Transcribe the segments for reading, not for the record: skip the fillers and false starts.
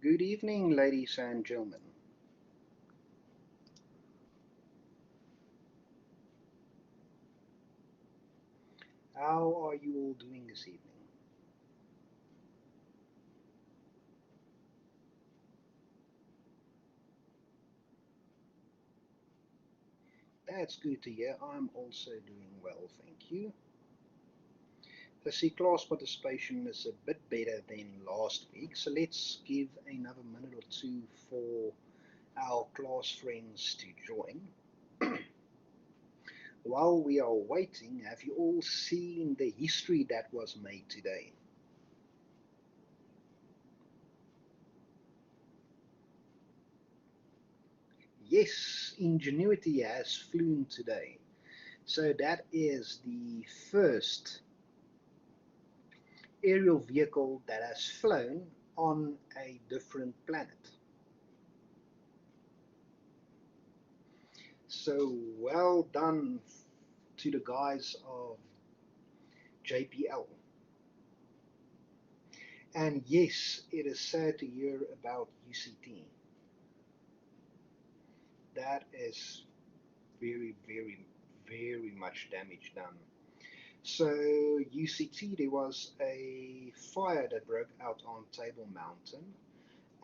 Good evening, ladies and gentlemen. How are you all doing this evening? That's good to hear. I'm also doing well, thank you. I see class participation is a bit better than last week, so let's give another minute or two for our class friends to join. While we are waiting, have you all seen the history that was made today? Yes, Ingenuity has flown today. So that is the first aerial vehicle that has flown on a different planet. So well done to the guys of JPL. And yes, it is sad to hear about UCT. That is very, very, very much damage done. So UCT, there was a fire that broke out on Table Mountain,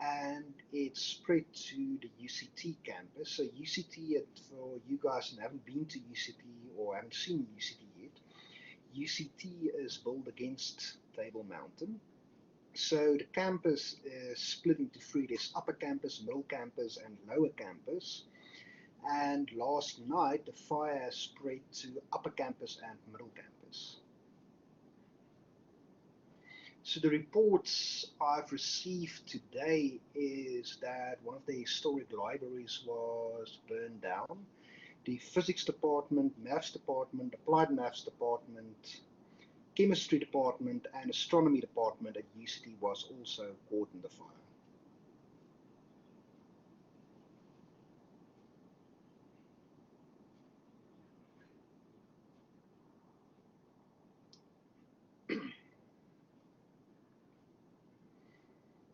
and it spread to the UCT campus. So UCT, for you guys that haven't been to UCT or haven't seen UCT yet, UCT is built against Table Mountain. So the campus is split into three. There's upper campus, middle campus, and lower campus. And last night, the fire spread to upper campus and middle campus. So the reports I've received today is that one of the historic libraries was burned down. The physics department, maths department, applied maths department, chemistry department, and astronomy department at UCT was also caught in the fire.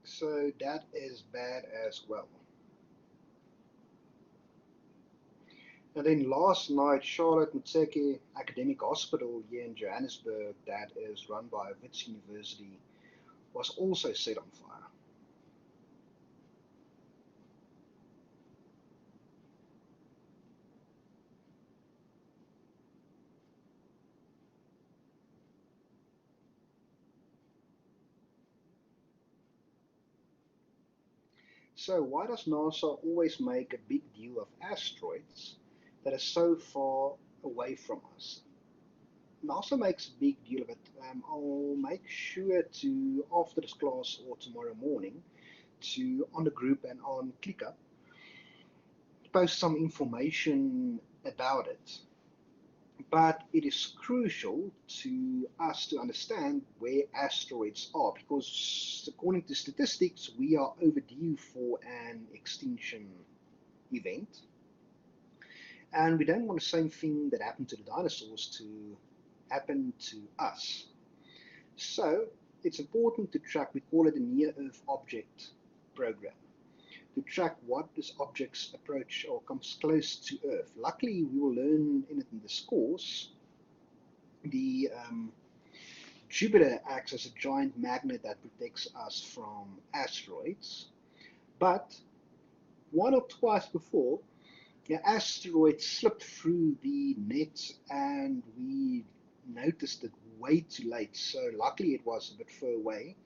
So that is bad as well. And then last night, Charlotte Mtseke Academic Hospital here in Johannesburg, that is run by Wits University, was also set on fire. So why does NASA always make a big deal of asteroids that are so far away from us? NASA makes a big deal of it. I'll make sure to, after this class or tomorrow morning, to on the group and on ClickUp, post some information about it. But it is crucial to us to understand where asteroids are because, according to statistics, we are overdue for an extinction event. And we don't want the same thing that happened to the dinosaurs to happen to us. So it's important to track, we call it a near Earth object program, to track what this object's approach or comes close to Earth. Luckily, we will learn in it in this course. The Jupiter acts as a giant magnet that protects us from asteroids, but one or twice before, the asteroid slipped through the net and we noticed it way too late. So luckily it was a bit far away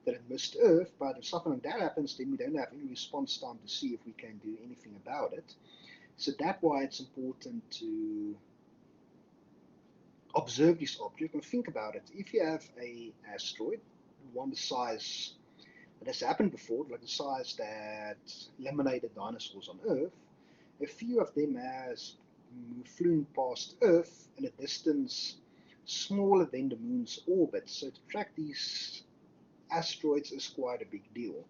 that it missed Earth, but if something like that happens, then we don't have any response time to see if we can do anything about it. So that's why it's important to observe this object and think about it. If you have a asteroid, one the size that has happened before, like the size that eliminated dinosaurs on Earth, a few of them has flown past Earth in a distance smaller than the moon's orbit. So to track these asteroids is quite a big deal.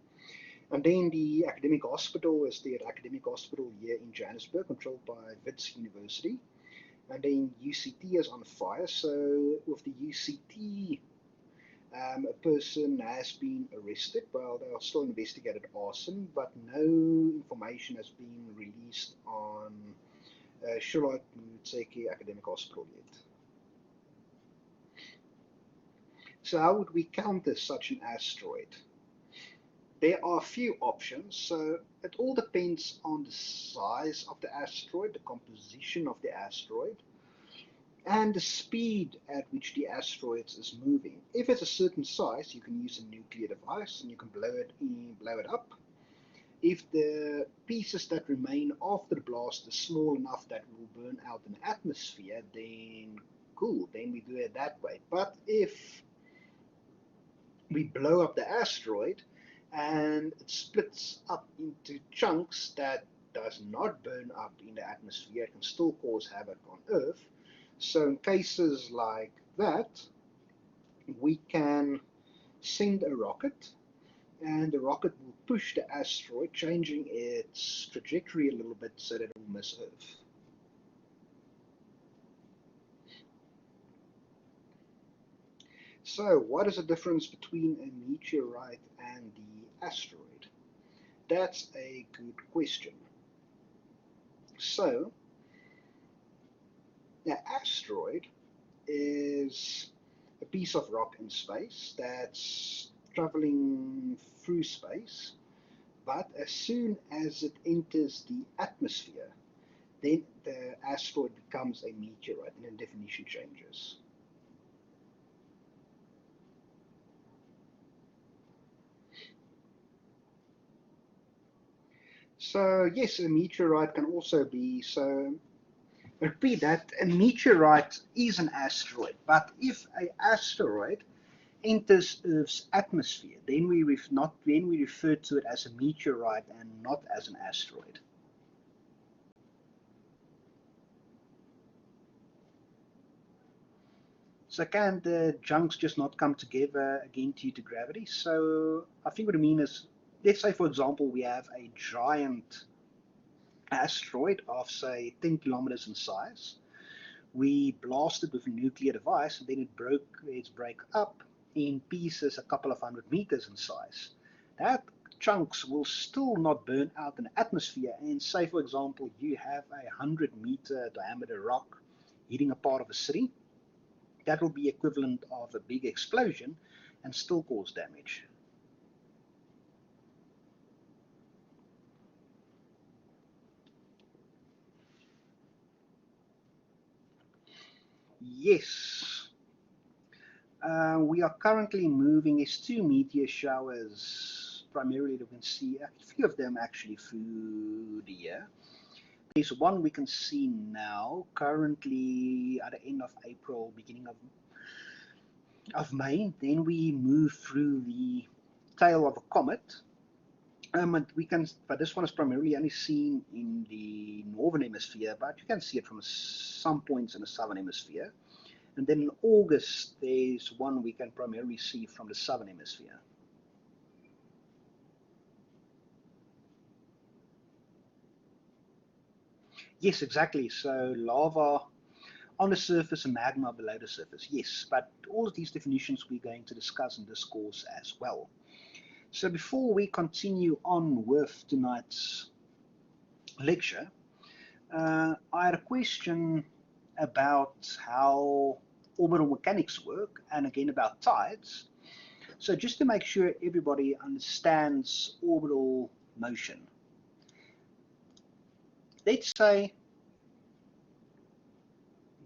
And then the academic hospital is the academic hospital here in Johannesburg, controlled by Wits University. And then UCT is on fire. So with the UCT A person has been arrested. Well, they are still investigated arson, but no information has been released on Charlotte Mutseki Academic Hospital yet. So how would we counter such an asteroid? There are a few options, so it all depends on the size of the asteroid, the composition of the asteroid, and the speed at which the asteroid is moving. If it's a certain size, you can use a nuclear device and you can blow it up. If the pieces that remain after the blast is small enough that it will burn out in the atmosphere, then cool, then we do it that way. But if we blow up the asteroid and it splits up into chunks that does not burn up in the atmosphere, it can still cause havoc on Earth. So in cases like that, we can send a rocket, and the rocket will push the asteroid, changing its trajectory a little bit so that it will miss Earth. So what is the difference between a meteorite and the asteroid? That's a good question. So the asteroid is a piece of rock in space that's traveling through space, but as soon as it enters the atmosphere, then the asteroid becomes a meteorite and the definition changes. So yes, a meteorite can also be, so repeat that, a meteorite is an asteroid, but if an asteroid enters Earth's atmosphere, then we refer to it as a meteorite and not as an asteroid. So can the chunks just not come together again due to gravity? So I think what I mean is, let's say for example we have a giant asteroid of say 10 kilometers in size. We blast it with a nuclear device and then it breaks up in pieces a couple of 100 meters in size. That chunks will still not burn out in the atmosphere, and say for example you have a 100-meter diameter rock hitting a part of a city, that will be equivalent of a big explosion and still cause damage. Yes, we are currently moving as two meteor showers, primarily that we can see a few of them actually through the year. There's one we can see now, currently at the end of April, beginning of May. Then we move through the tail of a comet. But this one is primarily only seen in the northern hemisphere, but you can see it from some points in the southern hemisphere. And then in August, there's one we can primarily see from the southern hemisphere. Yes, exactly. So lava on the surface and magma below the surface. Yes, but all of these definitions we're going to discuss in this course as well. So before we continue on with tonight's lecture, I had a question about how orbital mechanics work, and again about tides. So just to make sure everybody understands orbital motion, let's say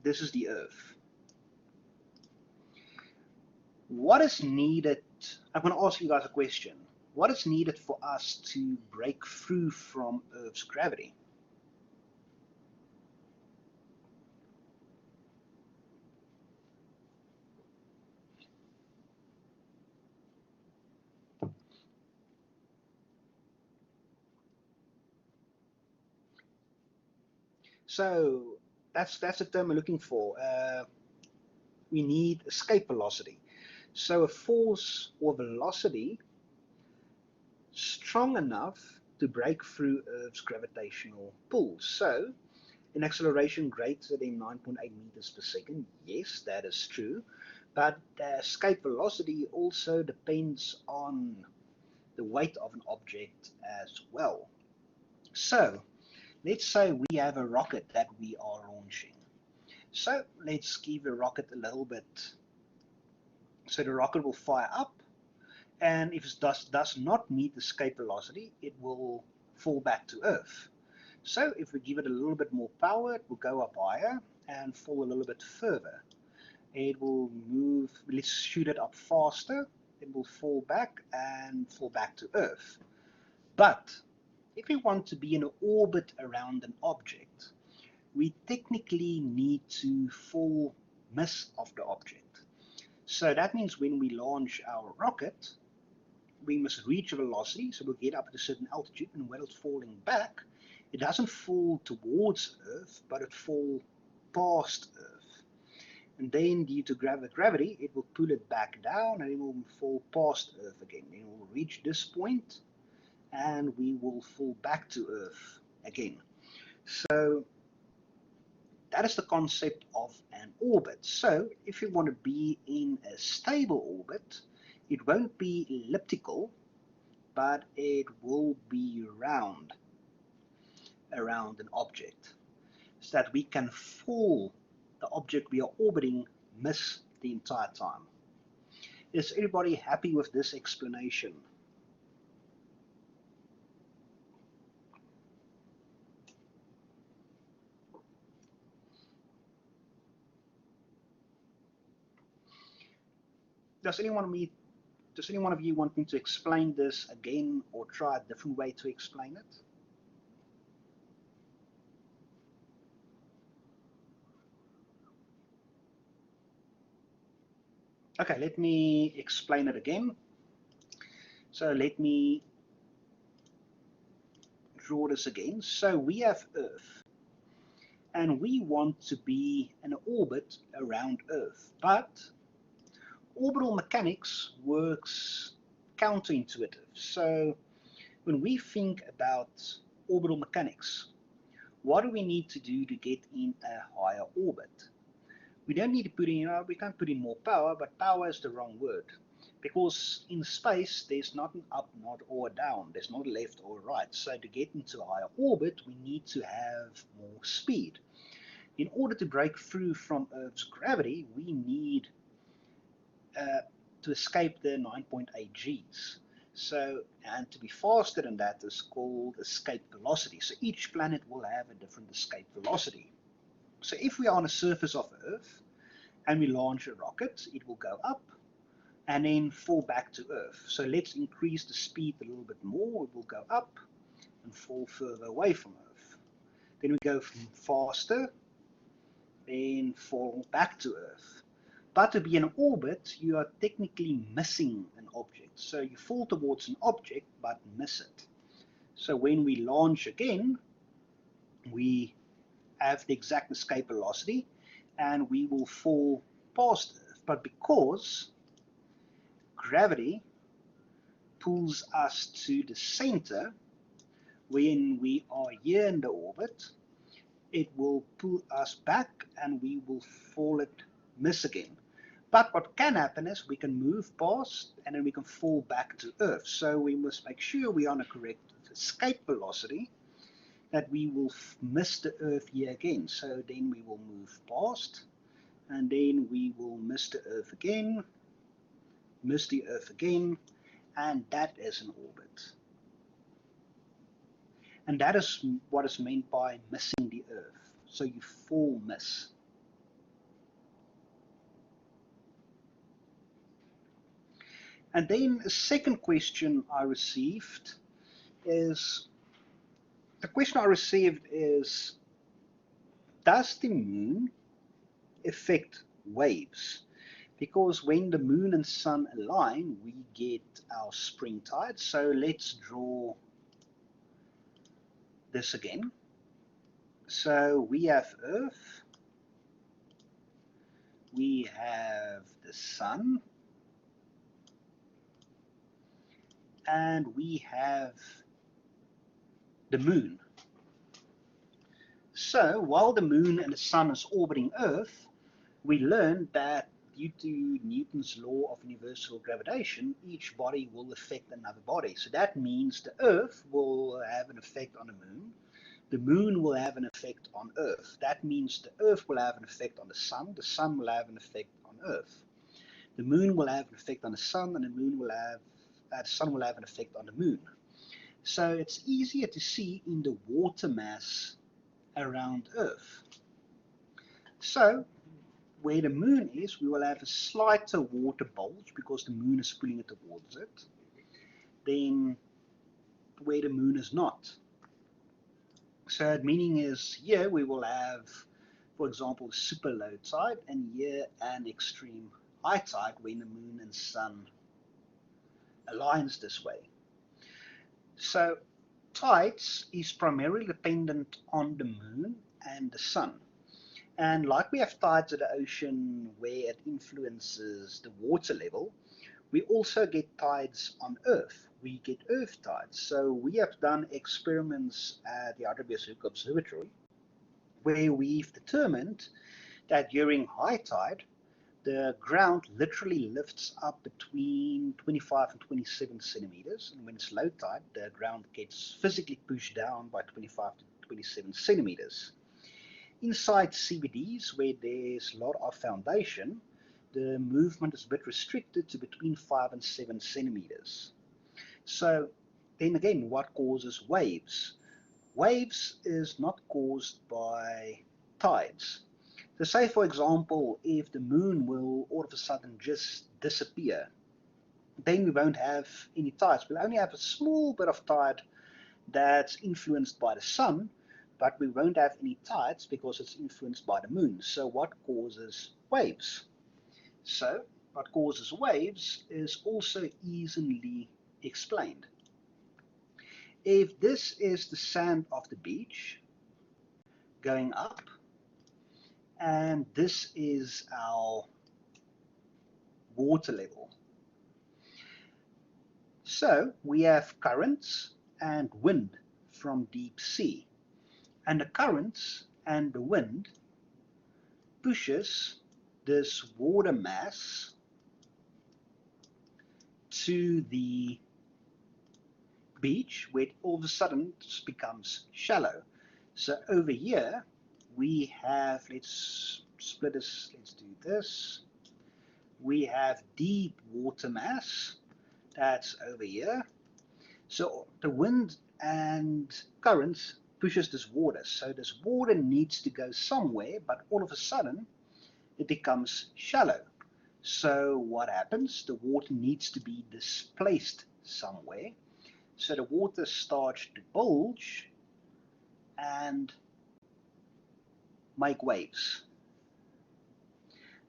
this is the Earth. What is needed? I'm going to ask you guys a question. What is needed for us to break through from Earth's gravity? So that's the term we're looking for. We need escape velocity. So a force or velocity strong enough to break through Earth's gravitational pull. So an acceleration greater than 9.8 meters per second, yes, that is true. But the escape velocity also depends on the weight of an object as well. So let's say we have a rocket that we are launching. So let's give the rocket a little bit. So the rocket will fire up, and if it does not meet the escape velocity, it will fall back to Earth. So if we give it a little bit more power, it will go up higher and fall a little bit further. It will move, let's shoot it up faster, it will fall back and fall back to Earth. But if we want to be in an orbit around an object, we technically need to fall miss of the object. So that means when we launch our rocket, we must reach a velocity, so we'll get up at a certain altitude, and when it's falling back, it doesn't fall towards Earth, but it falls past Earth. And then due to gravity, it will pull it back down, and it will fall past Earth again. Then it will reach this point, and we will fall back to Earth again. So that is the concept of an orbit. So if you want to be in a stable orbit, it won't be elliptical, but it will be round around an object, so that we can fall the object we are orbiting miss the entire time. Is everybody happy with this explanation? Does any one of you want me to explain this again, or try a different way to explain it? Okay, let me explain it again. So let me draw this again. So we have Earth, and we want to be in an orbit around Earth, but orbital mechanics works counterintuitive. So when we think about orbital mechanics, what do we need to do to get in a higher orbit? We don't need to put in, we can't put in more power, but power is the wrong word. Because in space, there's not an up, not or down. There's not a left or a right. So to get into a higher orbit, we need to have more speed. In order to break through from Earth's gravity, we need to escape the 9.8 Gs. So, and to be faster than that is called escape velocity. So each planet will have a different escape velocity. So if we are on the surface of Earth and we launch a rocket, it will go up and then fall back to Earth. So let's increase the speed a little bit more. It will go up and fall further away from Earth. Then we go faster, then fall back to Earth. But to be in orbit, you are technically missing an object. So you fall towards an object, but miss it. So when we launch again, we have the exact escape velocity, and we will fall past Earth. But because gravity pulls us to the center, when we are here in the orbit, it will pull us back, and we will miss again. But what can happen is we can move past, and then we can fall back to Earth. So we must make sure we are on a correct escape velocity, that we will miss the Earth here again. So then we will move past, and then we will miss the Earth again, miss the Earth again, and that is an orbit. And that is what is meant by missing the Earth. So you fall miss. And then a second question I received is, does the moon affect waves? Because when the moon and sun align, we get our spring tide. So let's draw this again. So we have Earth, we have the sun, and we have the moon. So while the moon and the sun is orbiting Earth, we learned that due to Newton's law of universal gravitation, each body will affect another body. So that means the Earth will have an effect on the Moon will have an effect on Earth. That means the Earth will have an effect on the Sun will have an effect on Earth. The Moon will have an effect on the Sun, and the Sun will have an effect on the Moon. So it's easier to see in the water mass around Earth. So where the Moon is, we will have a slighter water bulge because the Moon is pulling it towards it, than where the Moon is not. So the meaning is here we will have, for example, super low tide, and here an extreme high tide when the Moon and Sun aligns this way. So tides is primarily dependent on the Moon and the Sun. And like we have tides at the ocean where it influences the water level, we also get tides on Earth. We get Earth tides. So we have done experiments at the Hartebeespoort Observatory where we've determined that during high tide, the ground literally lifts up between 25 and 27 centimeters. And when it's low tide, the ground gets physically pushed down by 25 to 27 centimeters. Inside CBDs, where there's a lot of foundation, the movement is a bit restricted to between 5 and 7 centimeters. So then again, what causes waves? Waves is not caused by tides. So say, for example, if the Moon will all of a sudden just disappear, then we won't have any tides. We'll only have a small bit of tide that's influenced by the Sun, but we won't have any tides because it's influenced by the Moon. So what causes waves? So what causes waves is also easily explained. If this is the sand of the beach going up, and this is our water level. So we have currents and wind from deep sea. And the currents and the wind pushes this water mass to the beach, where it all of a sudden becomes shallow. So over here we have, let's split this, let's do this. We have deep water mass, that's over here. So the wind and currents pushes this water. So this water needs to go somewhere, but all of a sudden it becomes shallow. So what happens? The water needs to be displaced somewhere. So the water starts to bulge and make waves.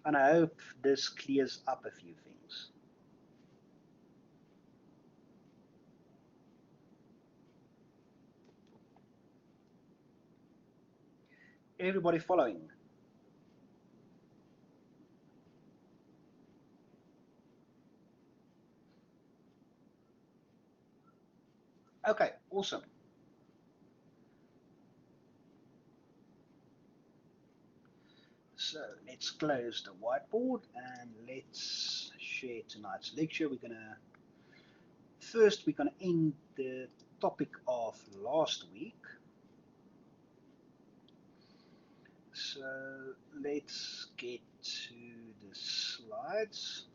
And I hope this clears up a few things. Everybody following? Okay, awesome. So let's close the whiteboard and let's share tonight's lecture. We're gonna end the topic of last week. So let's get to the slides.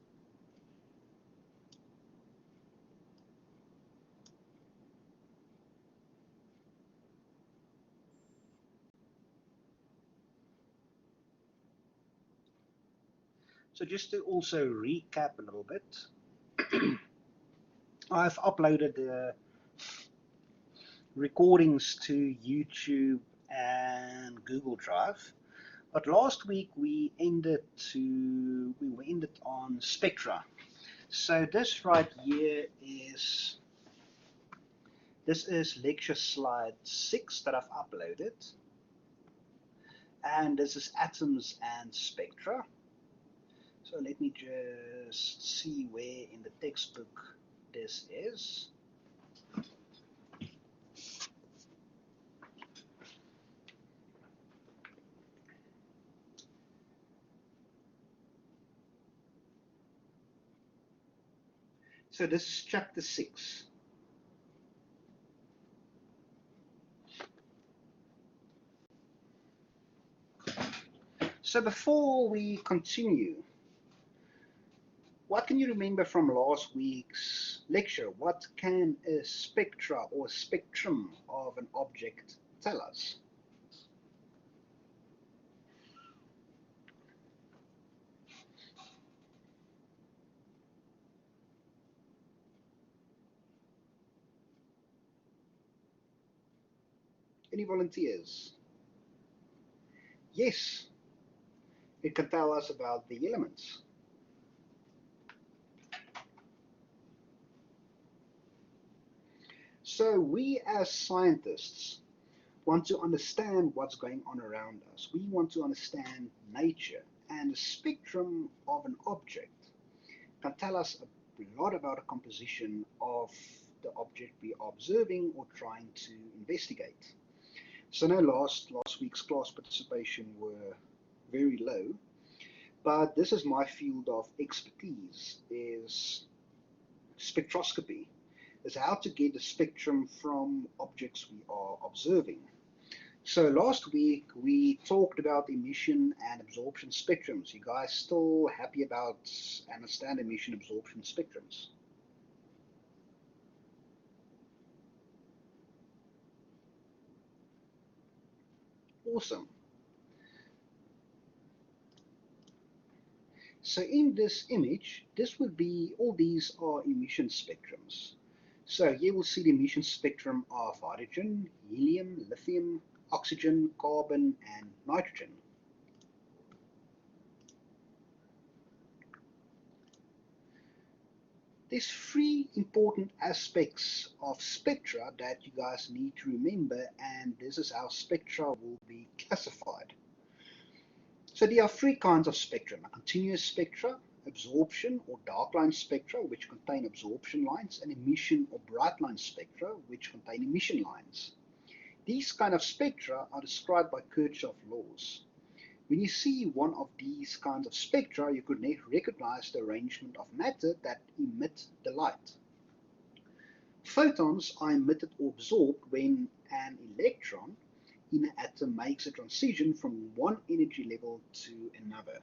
So just to also recap a little bit, I've uploaded the recordings to YouTube and Google Drive. But last week we ended on spectra. So this right here is lecture slide 6 that I've uploaded, and this is atoms and spectra. So let me just see where in the textbook this is. So this is chapter 6. So before we continue, what can you remember from last week's lecture? What can a spectra or spectrum of an object tell us? Any volunteers? Yes, it can tell us about the elements. So we as scientists want to understand what's going on around us. We want to understand nature, and the spectrum of an object can tell us a lot about the composition of the object we are observing or trying to investigate. So now last week's class participation were very low, but this is my field of expertise, is spectroscopy, is how to get the spectrum from objects we are observing. So last week we talked about emission and absorption spectrums. You guys still happy about understand emission absorption spectrums? Awesome. So in this image, this would be, all these are emission spectrums. So here we'll see the emission spectrum of hydrogen, helium, lithium, oxygen, carbon, and nitrogen. There's three important aspects of spectra that you guys need to remember, and this is how spectra will be classified. So there are three kinds of spectrum: a continuous spectra, absorption or dark line spectra, which contain absorption lines, and emission or bright line spectra, which contain emission lines. These kind of spectra are described by Kirchhoff laws. When you see one of these kinds of spectra, you could recognize the arrangement of matter that emit the light. Photons are emitted or absorbed when an electron in an atom makes a transition from one energy level to another.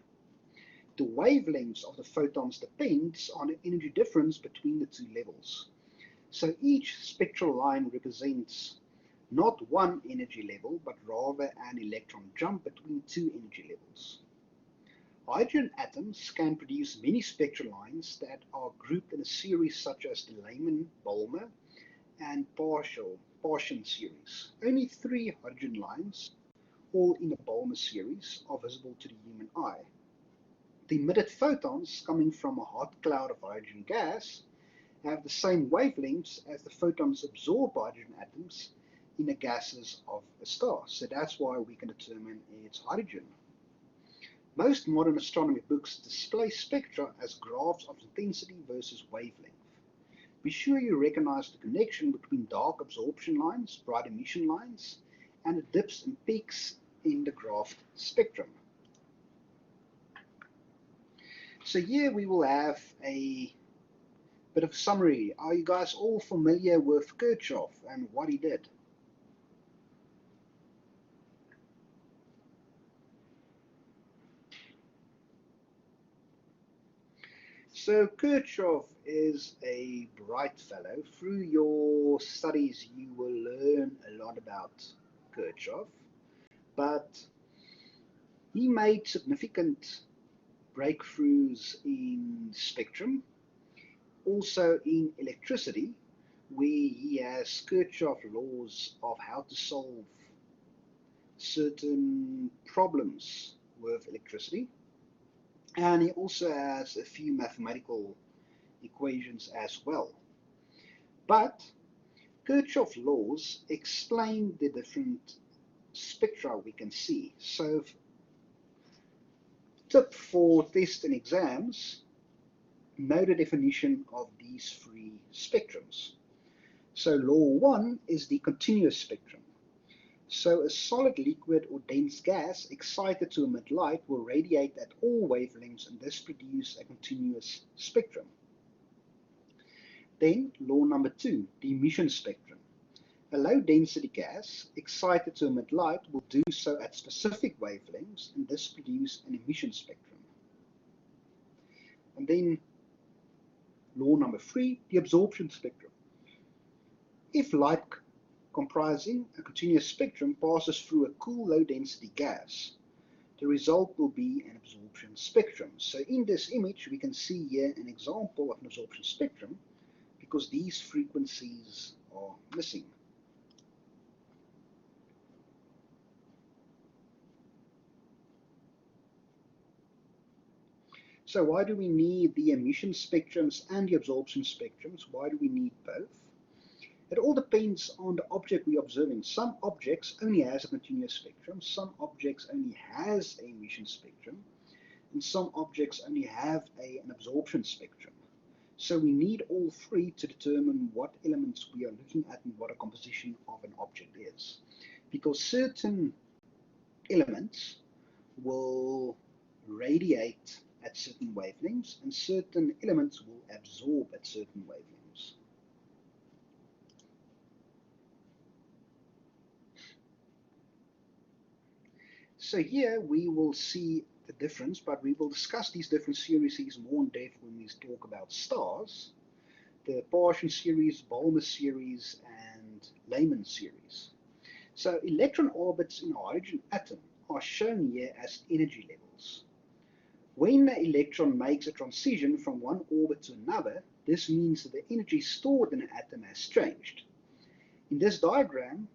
The wavelengths of the photons depends on the energy difference between the two levels. So each spectral line represents not one energy level, but rather an electron jump between two energy levels. Hydrogen atoms can produce many spectral lines that are grouped in a series such as the Lyman-Bulmer and Paschen series. Only 3 hydrogen lines, all in the Bulmer series, are visible to the human eye. The emitted photons coming from a hot cloud of hydrogen gas have the same wavelengths as the photons absorbed by hydrogen atoms in the gases of a star. So that's why we can determine it's hydrogen. Most modern astronomy books display spectra as graphs of intensity versus wavelength. Be sure you recognize the connection between dark absorption lines, bright emission lines, and the dips and peaks in the graphed spectrum. So here we will have a bit of a summary. Are you guys all familiar with Kirchhoff and what he did? So Kirchhoff is a bright fellow. Through your studies you will learn a lot about Kirchhoff, but he made significant breakthroughs in spectrum, also in electricity, where he has Kirchhoff laws of how to solve certain problems with electricity. And he also has a few mathematical equations as well. But Kirchhoff laws explain the different spectra we can see. So, tip for tests and exams, know the definition of these three spectrums. So law 1 is the continuous spectrum. So a solid, liquid, or dense gas excited to emit light will radiate at all wavelengths and thus produce a continuous spectrum. Then law number 2, the emission spectrum. A low-density gas excited to emit light will do so at specific wavelengths and thus produce an emission spectrum. And then law number 3, the absorption spectrum. If light comprising a continuous spectrum passes through a cool low-density gas, the result will be an absorption spectrum. So in this image we can see here an example of an absorption spectrum because these frequencies are missing. So why do we need the emission spectrums and the absorption spectrums? Why do we need both? It all depends on the object we are observing. Some objects only has a continuous spectrum, some objects only has an emission spectrum, and some objects only have an absorption spectrum. So we need all three to determine what elements we are looking at and what a composition of an object is. Because certain elements will radiate at certain wavelengths and certain elements will absorb at certain wavelengths. So here we will see the difference, but we will discuss these different series more in depth when we talk about stars, the Paschen series, Balmer series, and Lyman series. So electron orbits in a hydrogen atom are shown here as energy levels. When an electron makes a transition from one orbit to another, this means that the energy stored in an atom has changed. In this diagram,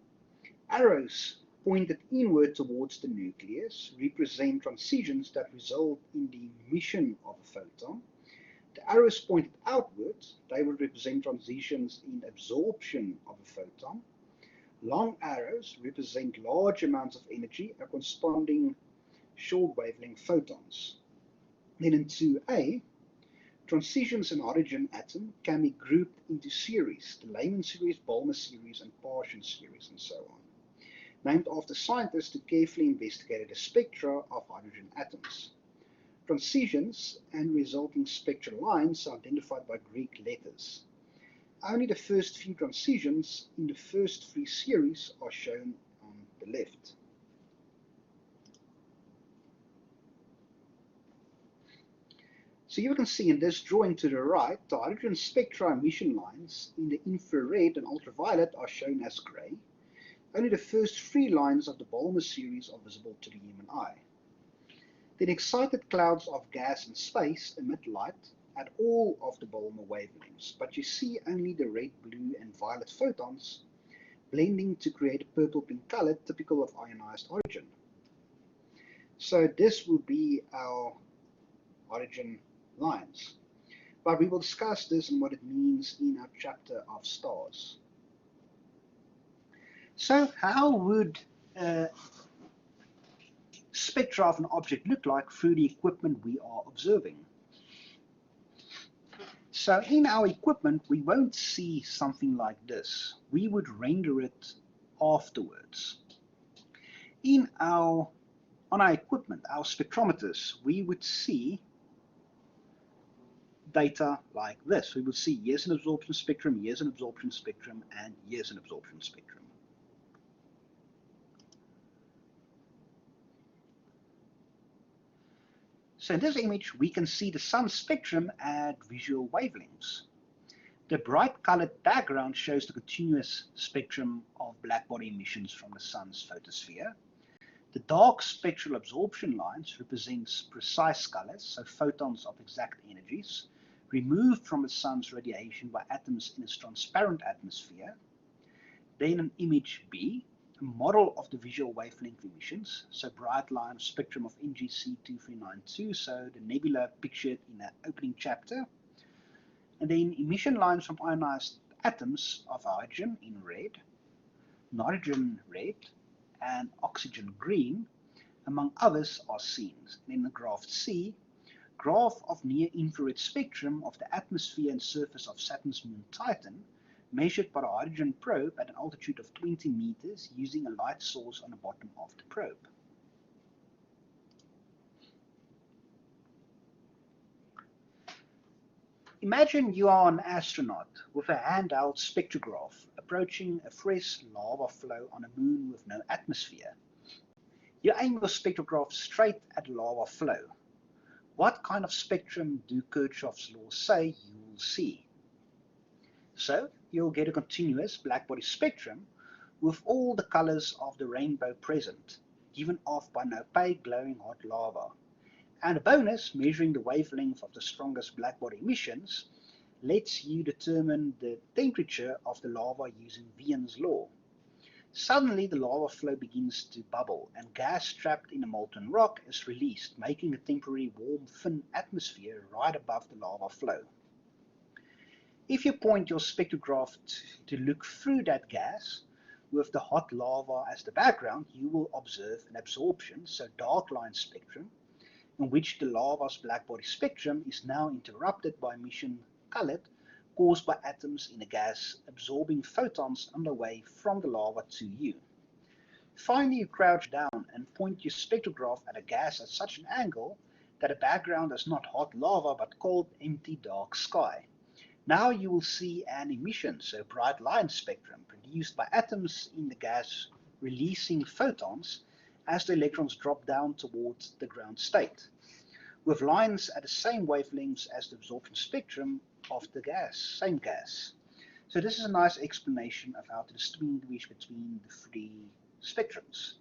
arrows pointed inward towards the nucleus represent transitions that result in the emission of a photon. The arrows pointed outwards, they will represent transitions in absorption of a photon. Long arrows represent large amounts of energy corresponding short wavelength photons. Then in 2a, transitions in a hydrogen atom can be grouped into series, the Lyman series, Balmer series, and Paschen series, and so on, named after scientists who carefully investigated the spectra of hydrogen atoms. Transitions and resulting spectral lines are identified by Greek letters. Only the first few transitions in the first three series are shown on the left. So you can see in this drawing to the right, the hydrogen spectra emission lines in the infrared and ultraviolet are shown as grey. Only the first three lines of the Balmer series are visible to the human eye. Then excited clouds of gas in space emit light at all of the Balmer wavelengths, but you see only the red, blue, and violet photons blending to create a purple-pink color typical of ionized hydrogen. So this will be our hydrogen lines. But we will discuss this and what it means in our chapter of stars. So how would spectra of an object look like through the equipment we are observing? So in our equipment, we won't see something like this. We would render it afterwards. On our equipment, our spectrometers, we would see data like this. We would see here's an absorption spectrum, here's an absorption spectrum, and here's an absorption spectrum. So in this image, we can see the sun spectrum at visual wavelengths. The bright colored background shows the continuous spectrum of blackbody emissions from the sun's photosphere. The dark spectral absorption lines represents precise colors, so photons of exact energies, removed from the sun's radiation by atoms in its transparent atmosphere. Then in image B, a model of the visual wavelength emissions, so bright line spectrum of NGC 2392, so the nebula pictured in that opening chapter. And then emission lines from ionized atoms of hydrogen in red, nitrogen red, and oxygen green, among others, are seen. And in the graph C, graph of near-infrared spectrum of the atmosphere and surface of Saturn's moon Titan, measured by a hydrogen probe at an altitude of 20 meters using a light source on the bottom of the probe. Imagine you are an astronaut with a handheld spectrograph approaching a fresh lava flow on a moon with no atmosphere. You aim your spectrograph straight at the lava flow. What kind of spectrum do Kirchhoff's laws say you will see? So you'll get a continuous blackbody spectrum with all the colors of the rainbow present, given off by an opaque glowing hot lava. And a bonus, measuring the wavelength of the strongest blackbody emissions lets you determine the temperature of the lava using Wien's law. Suddenly the lava flow begins to bubble and gas trapped in a molten rock is released, making a temporary warm thin atmosphere right above the lava flow. If you point your spectrograph to look through that gas, with the hot lava as the background, you will observe an absorption, so dark line spectrum, in which the lava's blackbody spectrum is now interrupted by emission colored, caused by atoms in a gas absorbing photons on the way from the lava to you. Finally, you crouch down and point your spectrograph at a gas at such an angle that the background is not hot lava but cold, empty, dark sky. Now you will see an emission, so bright line spectrum, produced by atoms in the gas releasing photons as the electrons drop down towards the ground state, with lines at the same wavelengths as the absorption spectrum of the same gas. So this is a nice explanation of how to distinguish between the three spectrums.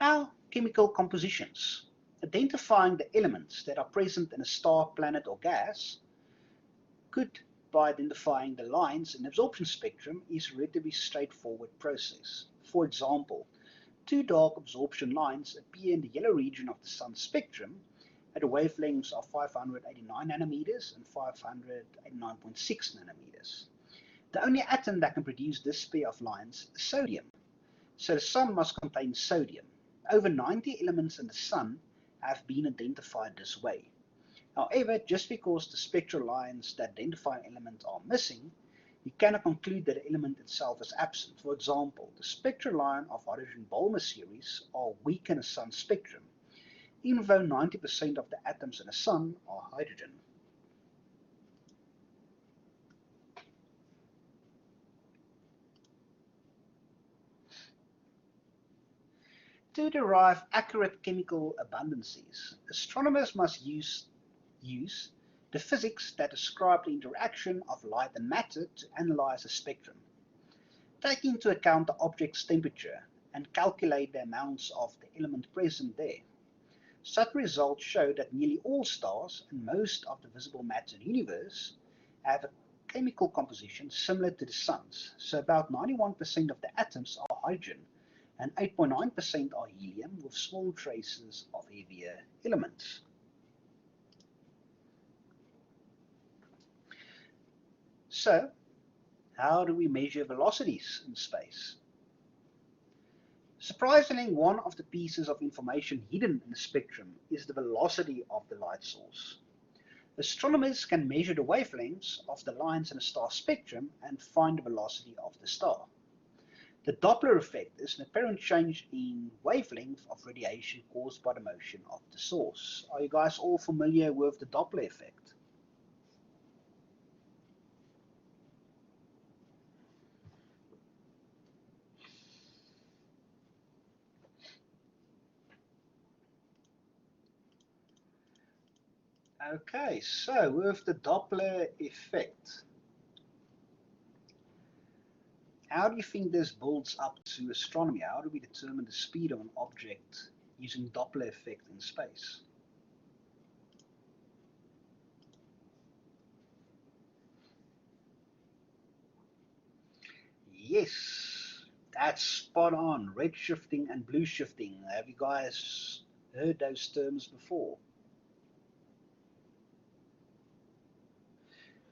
Now, chemical compositions. Identifying the elements that are present in a star, planet, or gas could, by identifying the lines in the absorption spectrum, is a relatively straightforward process. For example, two dark absorption lines appear in the yellow region of the sun spectrum at wavelengths of 589 nanometers and 589.6 nanometers. The only atom that can produce this pair of lines is sodium, so the sun must contain sodium. Over 90 elements in the sun have been identified this way. However, just because the spectral lines that identify an element are missing, you cannot conclude that the element itself is absent. For example, the spectral line of hydrogen-Balmer series are weak in a sun spectrum, even though 90% of the atoms in a sun are hydrogen. To derive accurate chemical abundances, astronomers must use the physics that describe the interaction of light and matter to analyze a spectrum. Take into account the object's temperature and calculate the amounts of the element present there. Such results show that nearly all stars and most of the visible matter in the universe have a chemical composition similar to the sun's, so about 91% of the atoms are hydrogen and 8.9% are helium with small traces of heavier elements. So, how do we measure velocities in space? Surprisingly, one of the pieces of information hidden in the spectrum is the velocity of the light source. Astronomers can measure the wavelengths of the lines in a star spectrum and find the velocity of the star. The Doppler effect is an apparent change in wavelength of radiation caused by the motion of the source. Are you guys all familiar with the Doppler effect? Okay, so with the Doppler effect, how do you think this builds up to astronomy? How do we determine the speed of an object using Doppler effect in space? Yes, that's spot on. Red shifting and blue shifting. Have you guys heard those terms before?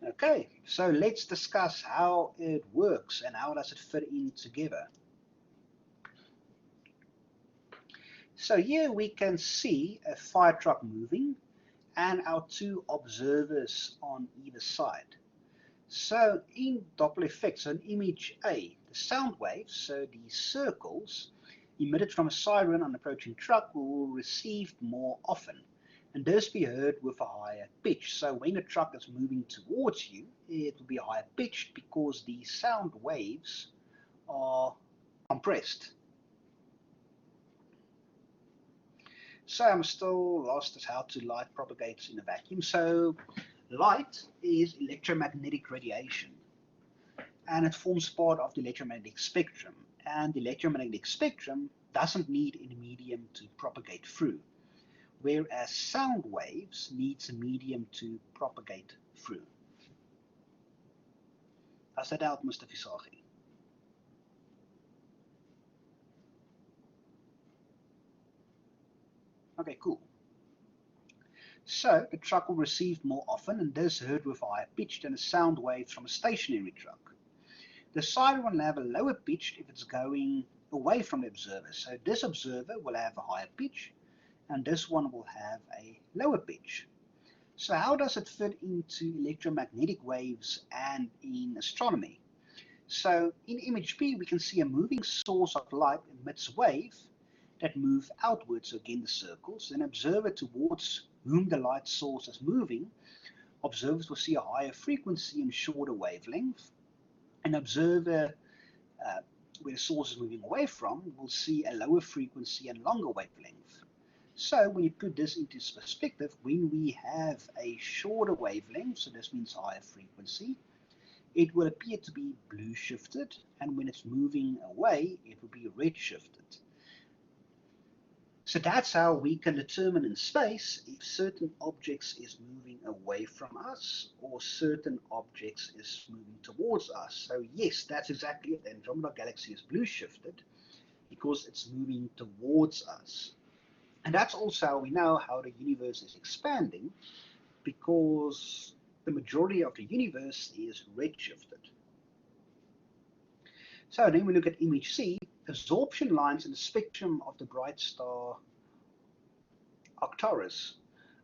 Okay, so let's discuss how it works and how does it fit in together. So here we can see a fire truck moving and our two observers on either side. So in Doppler effect, so in image A, the sound waves, so these circles emitted from a siren on an approaching truck will receive more often. and thus be heard with a higher pitch. So when a truck is moving towards you, it will be higher pitched because the sound waves are compressed. So I'm still lost as how to light propagates in a vacuum. So light is electromagnetic radiation, and it forms part of the electromagnetic spectrum. And the electromagnetic spectrum doesn't need any medium to propagate through, whereas sound waves needs a medium to propagate through. Does that help, Mr. Visagi? Okay, cool. So the truck will receive more often and thus heard with a higher pitch than a sound wave from a stationary truck. The siren will have a lower pitch if it's going away from the observer. So this observer will have a higher pitch and this one will have a lower pitch. So how does it fit into electromagnetic waves and in astronomy? So in image B we can see a moving source of light emits a wave that move outwards, so again the circles. An observer towards whom the light source is moving, observers will see a higher frequency and shorter wavelength. An observer where the source is moving away from will see a lower frequency and longer wavelength. So when you put this into perspective, when we have a shorter wavelength, so this means higher frequency, it will appear to be blue shifted, and when it's moving away, it will be red shifted. So that's how we can determine in space if certain objects is moving away from us or certain objects is moving towards us. So yes, that's exactly it. The Andromeda Galaxy is blue shifted because it's moving towards us. And that's also how we know how the universe is expanding, because the majority of the universe is redshifted. So then we look at image C. Absorption lines in the spectrum of the bright star Arcturus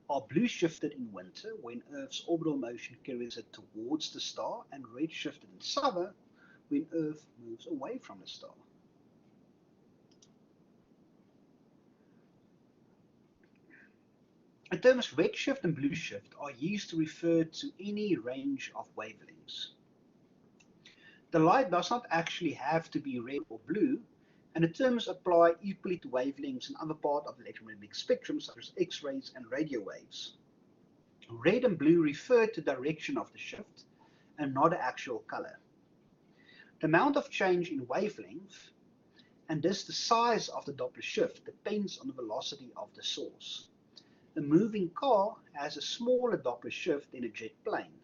are blue shifted in winter when Earth's orbital motion carries it towards the star, and red shifted in summer when Earth moves away from the star. The terms redshift and blue shift are used to refer to any range of wavelengths. The light does not actually have to be red or blue, and the terms apply equally to wavelengths in other parts of the electromagnetic spectrum, such as X-rays and radio waves. Red and blue refer to direction of the shift and not the actual color. The amount of change in wavelength, and thus the size of the Doppler shift, depends on the velocity of the source. A moving car has a smaller Doppler shift than a jet plane,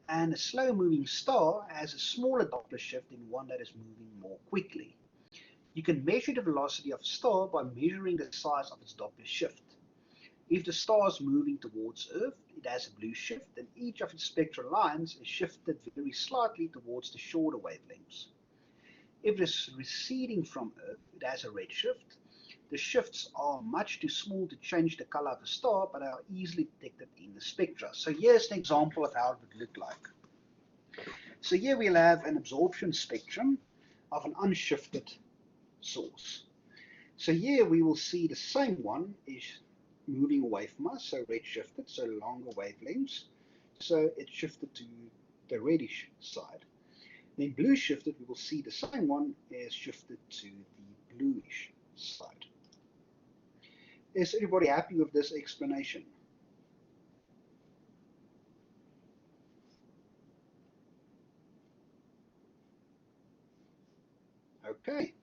and a slow-moving star has a smaller Doppler shift than one that is moving more quickly. You can measure the velocity of a star by measuring the size of its Doppler shift. If the star is moving towards Earth, it has a blue shift, and each of its spectral lines is shifted very slightly towards the shorter wavelengths. If it is receding from Earth, it has a red shift. The shifts are much too small to change the color of a star, but are easily detected in the spectra. So here's an example of how it would look like. So here we'll have an absorption spectrum of an unshifted source. So here we will see the same one is moving away from us, so red shifted, so longer wavelengths. So it's shifted to the reddish side. Then blue shifted, we will see the same one is shifted to the bluish side. Is everybody happy with this explanation? Okay.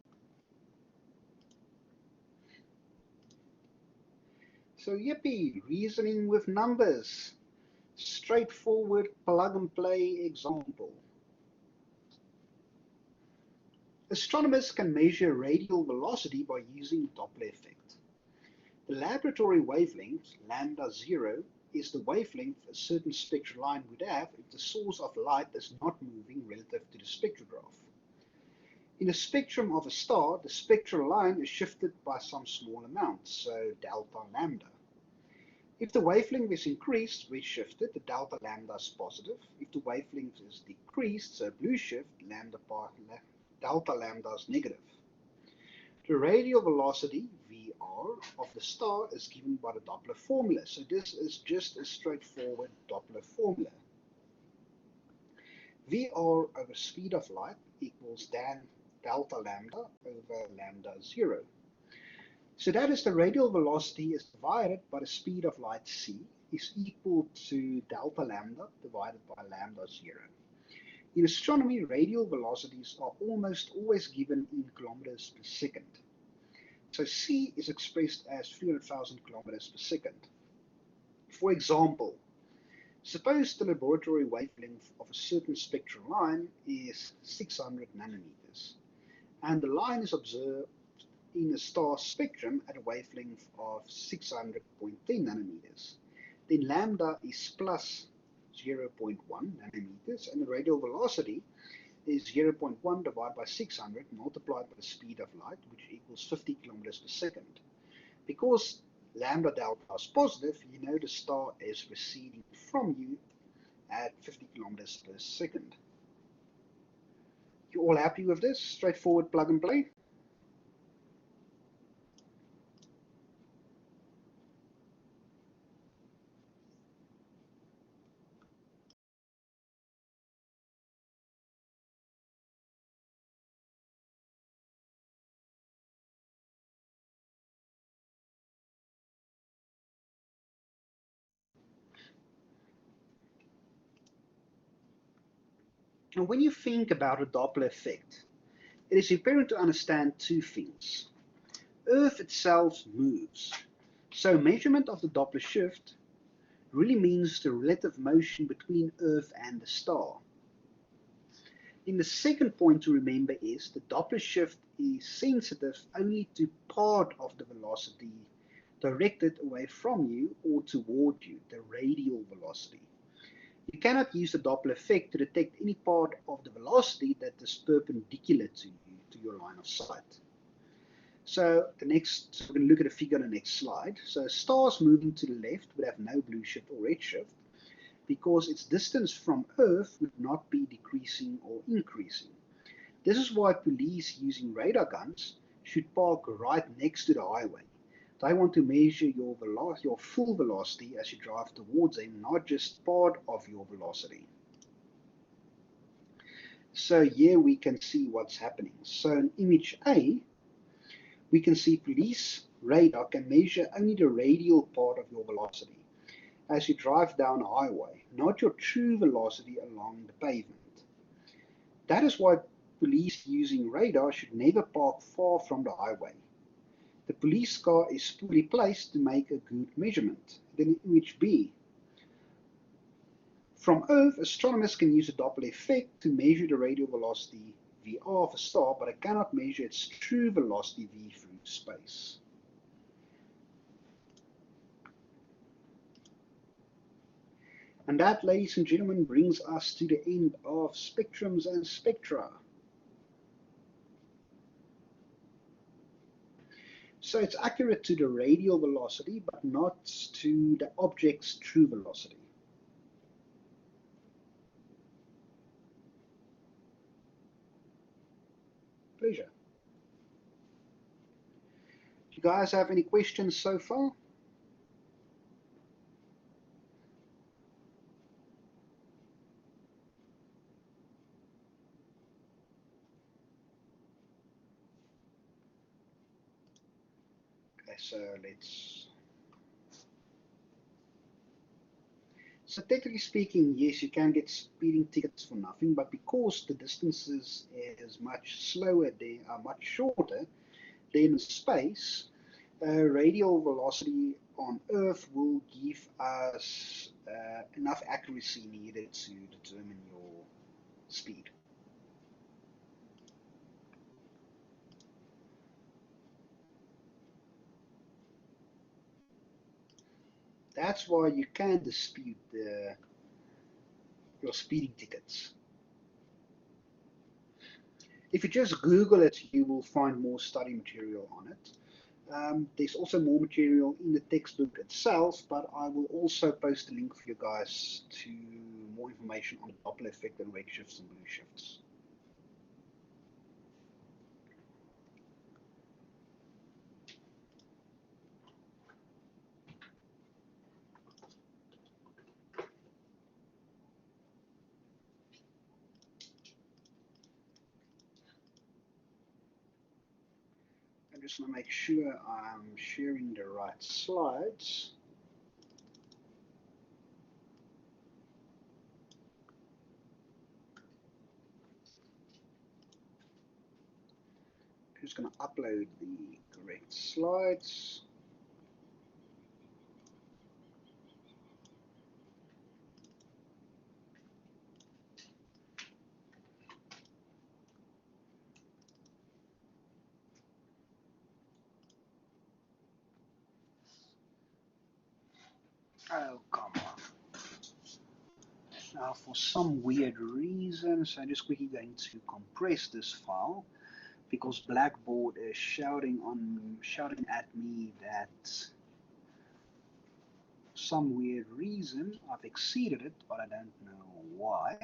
So yippee, reasoning with numbers. Straightforward plug and play example. Astronomers can measure radial velocity by using Doppler effect. The laboratory wavelength, lambda 0, is the wavelength a certain spectral line would have if the source of light is not moving relative to the spectrograph. In the spectrum of a star, the spectral line is shifted by some small amount, so delta lambda. If the wavelength is increased, redshifted, the delta lambda is positive. If the wavelength is decreased, so blue shift, delta lambda is negative. The radial velocity, VR of the star is given by the Doppler formula. So this is just a straightforward Doppler formula. VR over speed of light equals delta lambda over lambda 0. So that is the radial velocity is divided by the speed of light c is equal to delta lambda divided by lambda 0. In astronomy, radial velocities are almost always given in kilometers per second. So c is expressed as 300,000 kilometers per second. For example, suppose the laboratory wavelength of a certain spectral line is 600 nanometers, and the line is observed in a star spectrum at a wavelength of 600.10 nanometers. Then lambda is plus 0.1 nanometers, and the radial velocity is 0.1 divided by 600 multiplied by the speed of light, which equals 50 kilometers per second. Because lambda delta is positive, you know the star is receding from you at 50 kilometers per second. You all happy with this? Straightforward plug and play? And when you think about a Doppler effect, it is important to understand two things. Earth itself moves, so measurement of the Doppler shift really means the relative motion between Earth and the star. Then the second point to remember is the Doppler shift is sensitive only to part of the velocity directed away from you or toward you, the radial velocity. You cannot use the Doppler effect to detect any part of the velocity that is perpendicular to you, to your line of sight. So we're going to look at a figure on the next slide. So stars moving to the left would have no blue shift or red shift because its distance from Earth would not be decreasing or increasing. This is why police using radar guns should park right next to the highway. They want to measure your full velocity as you drive towards them, not just part of your velocity. So here we can see what's happening. So in image A, we can see police radar can measure only the radial part of your velocity as you drive down a highway, not your true velocity along the pavement. That is why police using radar should never park far from the highway. The police car is poorly placed to make a good measurement. Then in image B. From Earth, astronomers can use a Doppler effect to measure the radial velocity VR of a star, but it cannot measure its true velocity v through space. And that, ladies and gentlemen, brings us to the end of spectrums and spectra. So it's accurate to the radial velocity, but not to the object's true velocity. Pleasure. Do you guys have any questions so far? Okay, so technically speaking, yes, you can get speeding tickets for nothing, but because the distances is much slower, they are much shorter than in space, radial velocity on Earth will give us enough accuracy needed to determine your speed. That's why you can dispute your speeding tickets. If you just Google it, you will find more study material on it. There's also more material in the textbook itself, but I will also post a link for you guys to more information on the Doppler effect and redshifts and blue shifts. just want to make sure I'm sharing the right slides. I'm just going to upload the correct slides. Oh, come on. Now, for some weird reason, so I'm just quickly going to compress this file because Blackboard is shouting at me that for some weird reason I've exceeded it, but I don't know why.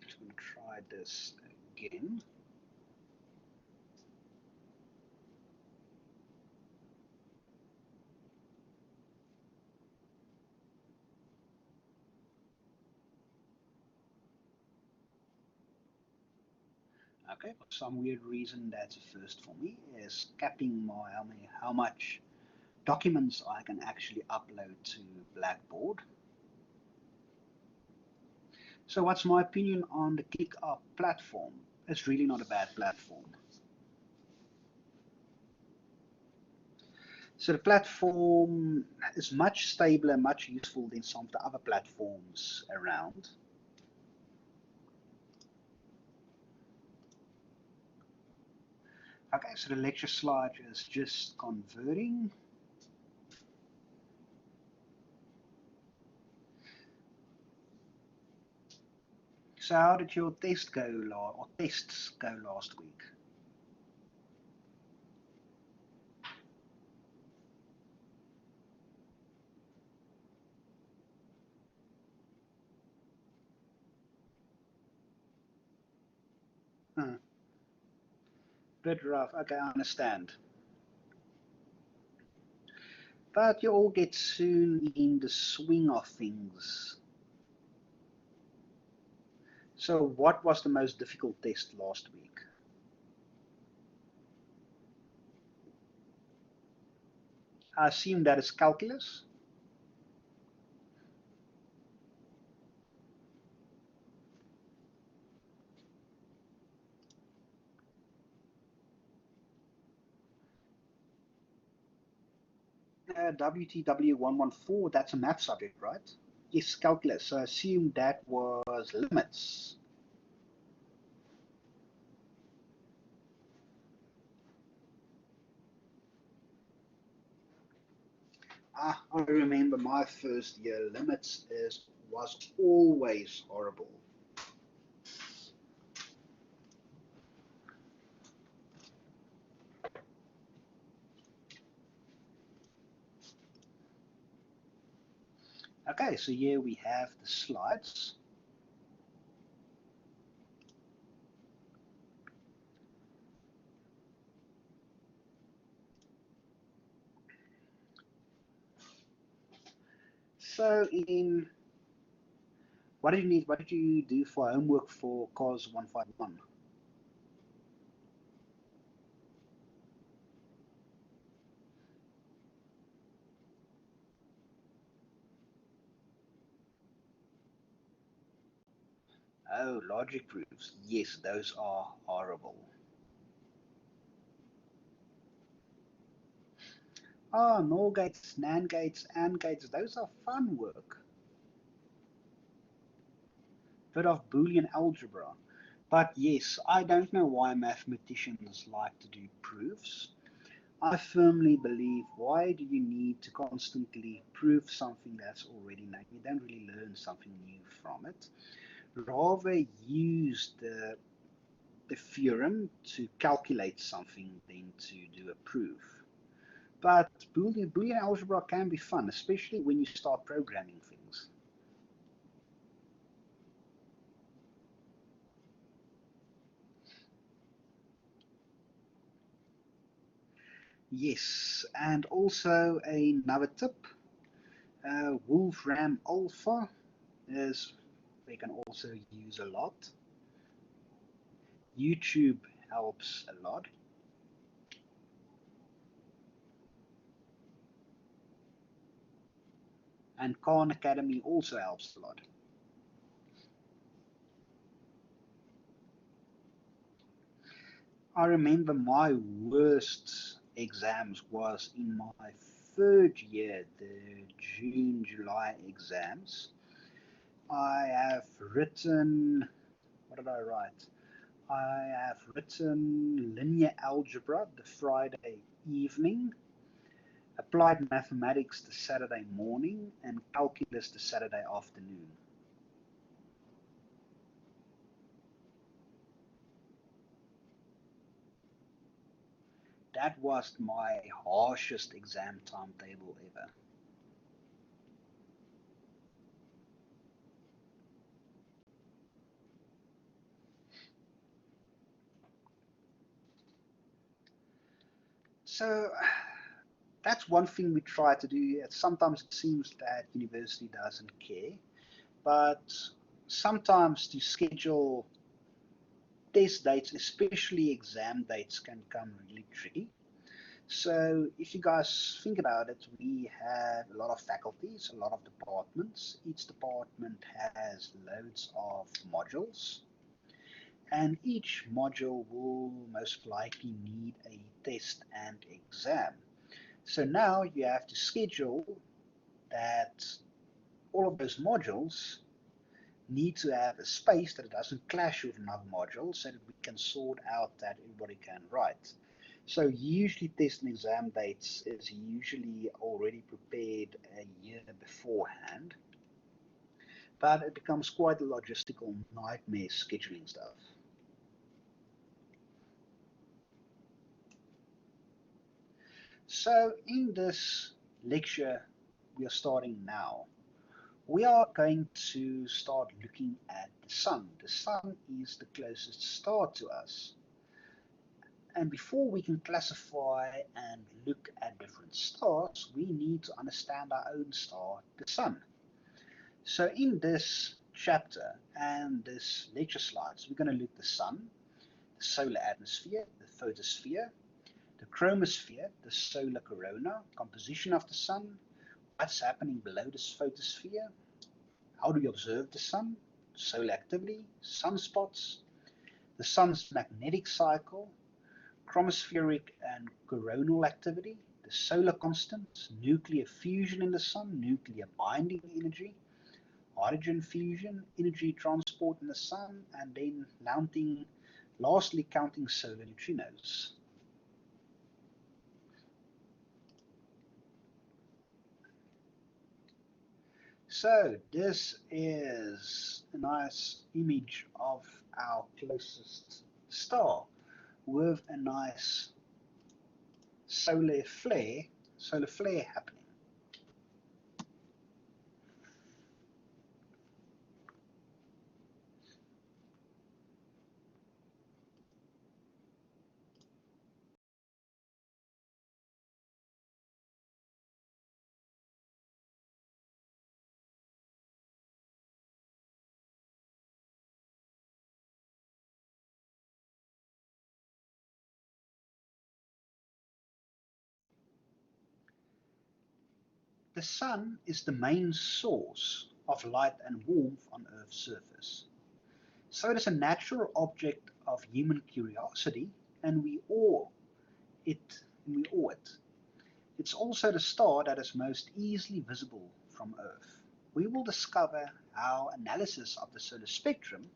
Just going to try this again. Okay, for some weird reason, that's a first for me, is capping how much documents I can actually upload to Blackboard. So what's my opinion on the ClickUp platform? It's really not a bad platform. So the platform is much stabler, much useful than some of the other platforms around. Okay, so the lecture slide is just converting. So how did your tests go last week? Bit rough. Okay, I understand. But you all get soon in the swing of things. So what was the most difficult test last week? I assume that is calculus. WTW114, that's a math subject, right? Yes, calculus. So I assume that was limits. I remember my first year limits was always horrible. Okay, so here we have the slides. So what did you do for homework for COS 151? Oh, logic proofs. Yes, those are horrible. Ah, NOR gates, NAND gates, AND gates, those are fun work. Bit of Boolean algebra. But yes, I don't know why mathematicians like to do proofs. I firmly believe, why do you need to constantly prove something that's already known? You don't really learn something new from it. Rather use the theorem to calculate something than to do a proof. But Boolean algebra can be fun, especially when you start programming things. Yes, and also another tip, Wolfram Alpha is they can also use a lot. YouTube helps a lot. And Khan Academy also helps a lot. I remember my worst exams was in my third year, the June-July exams. I have written, what did I write? I have written linear algebra the Friday evening, applied mathematics the Saturday morning, and calculus the Saturday afternoon. That was my harshest exam timetable ever. So that's one thing we try to do. Sometimes it seems that university doesn't care, but sometimes to schedule test dates, especially exam dates, can become really tricky. So if you guys think about it, we have a lot of faculties, a lot of departments. Each department has loads of modules, and each module will most likely need a test and exam. So now you have to schedule that all of those modules need to have a space that it doesn't clash with another module so that we can sort out that everybody can write. So usually test and exam dates is usually already prepared a year beforehand, but it becomes quite a logistical nightmare scheduling stuff. So in this lecture we are starting now, we are going to start looking at the sun. The sun is the closest star to us. And before we can classify and look at different stars, we need to understand our own star, the sun. So in this chapter and this lecture slides, we're going to look at the sun, the solar atmosphere, the photosphere, the chromosphere, the solar corona, composition of the sun, what's happening below this photosphere, how do we observe the sun, solar activity, sunspots, the sun's magnetic cycle, chromospheric and coronal activity, the solar constant, nuclear fusion in the sun, nuclear binding energy, hydrogen fusion, energy transport in the sun, and then lastly counting solar neutrinos. So this is a nice image of our closest star with a nice solar flare happening. The sun is the main source of light and warmth on Earth's surface. So it is a natural object of human curiosity, and we awe it. It's also the star that is most easily visible from Earth. We will discover how analysis of the solar spectrum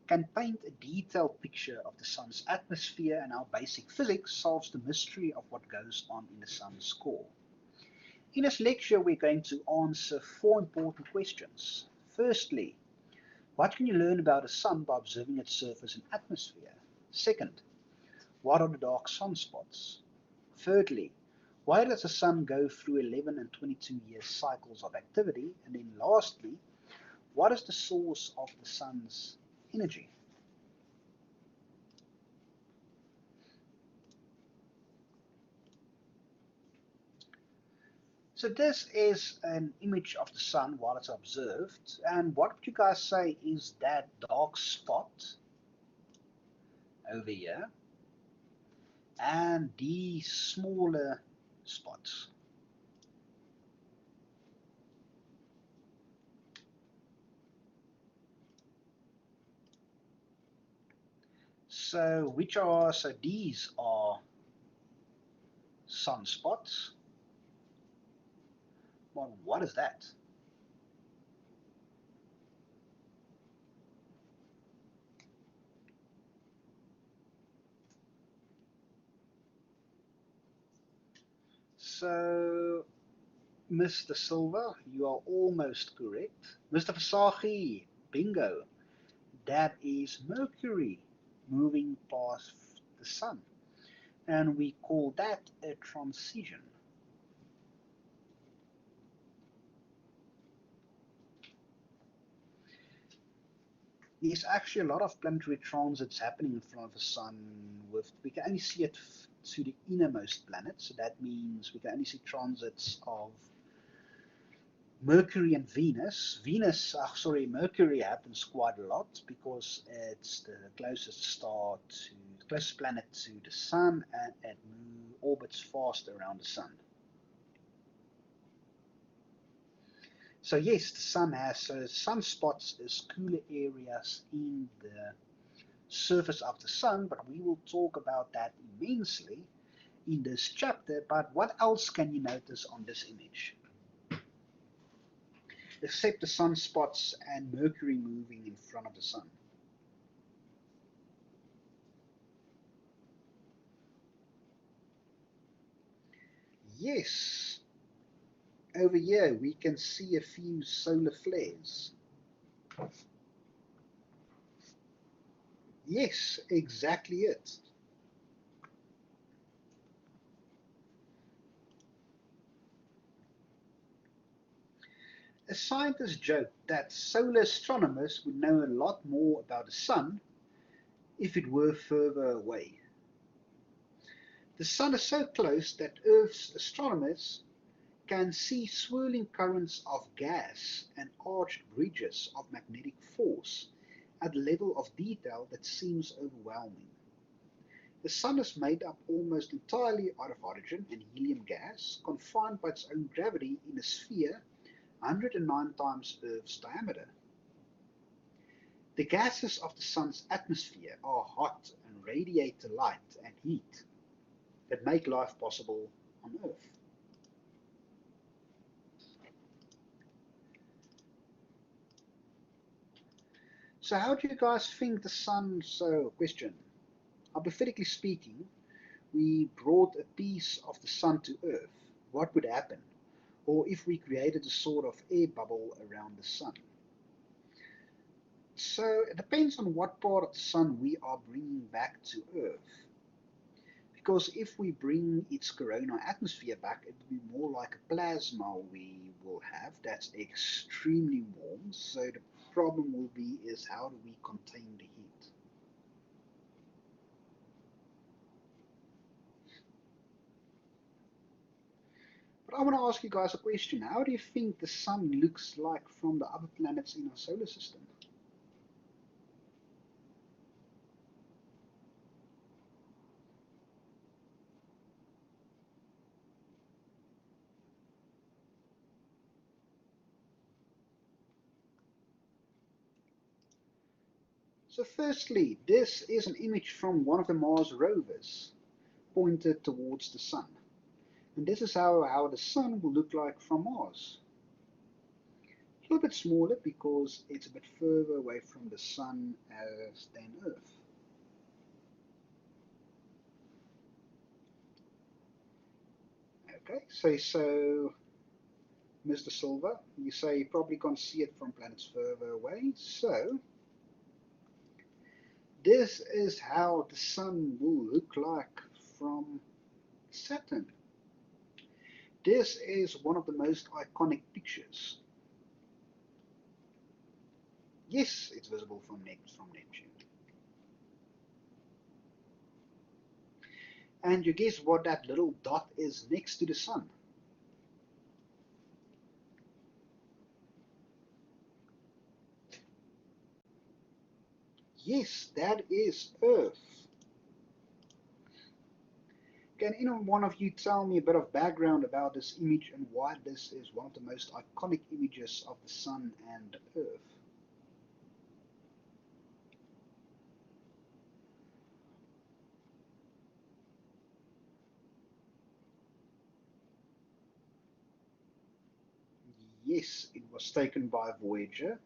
can paint a detailed picture of the sun's atmosphere and how basic physics solves the mystery of what goes on in the sun's core. In this lecture, we're going to answer 4 important questions. Firstly, what can you learn about the sun by observing its surface and atmosphere? Second, what are the dark sunspots? Thirdly, why does the sun go through 11 and 22-year cycles of activity? And then lastly, what is the source of the sun's energy? So this is an image of the sun while it's observed. And what would you guys say is that dark spot? over here, and these smaller spots. So these are sunspots. Well, what is that? So, Mr. Silver, you are almost correct. Mr. Versaghi, bingo. That is Mercury moving past the Sun. And we call that a transition. There's actually a lot of planetary transits happening in front of the Sun. We can only see it to the innermost planets, so that means we can only see transits of Mercury and Venus. Mercury happens quite a lot because it's the closest planet to the Sun, and it orbits fast around the Sun. So yes, the Sun has sunspots is cooler areas in the surface of the Sun, but we will talk about that immensely in this chapter. But what else can you notice on this image? Except the sunspots and Mercury moving in front of the Sun. Yes, over here we can see a few solar flares. Yes, exactly it. A scientist joked that solar astronomers would know a lot more about the Sun if it were further away. The Sun is so close that Earth's astronomers can see swirling currents of gas and arched bridges of magnetic force at a level of detail that seems overwhelming. The Sun is made up almost entirely out of hydrogen and helium gas, confined by its own gravity in a sphere 109 times Earth's diameter. The gases of the Sun's atmosphere are hot and radiate the light and heat that make life possible on Earth. So how do you guys think the Sun, question, hypothetically speaking, we brought a piece of the Sun to Earth, what would happen? Or if we created a sort of air bubble around the Sun? So it depends on what part of the Sun we are bringing back to Earth. Because if we bring its corona atmosphere back, it will be more like a plasma we will have that's extremely warm. So the problem will be is how do we contain the heat? But I want to ask you guys a question. How do you think the Sun looks like from the other planets in our solar system? So firstly, this is an image from one of the Mars rovers pointed towards the Sun. And this is how the Sun will look like from Mars. A little bit smaller because it's a bit further away from the Sun than Earth. Okay, so Mr. Silver, you say you probably can't see it from planets further away. So this is how the Sun will look like from Saturn. This is one of the most iconic pictures. Yes, it's visible from Neptune. And you guess what that little dot is next to the Sun? Yes, that is Earth. Can any one of you tell me a bit of background about this image and why this is one of the most iconic images of the Sun and Earth? Yes, it was taken by Voyager.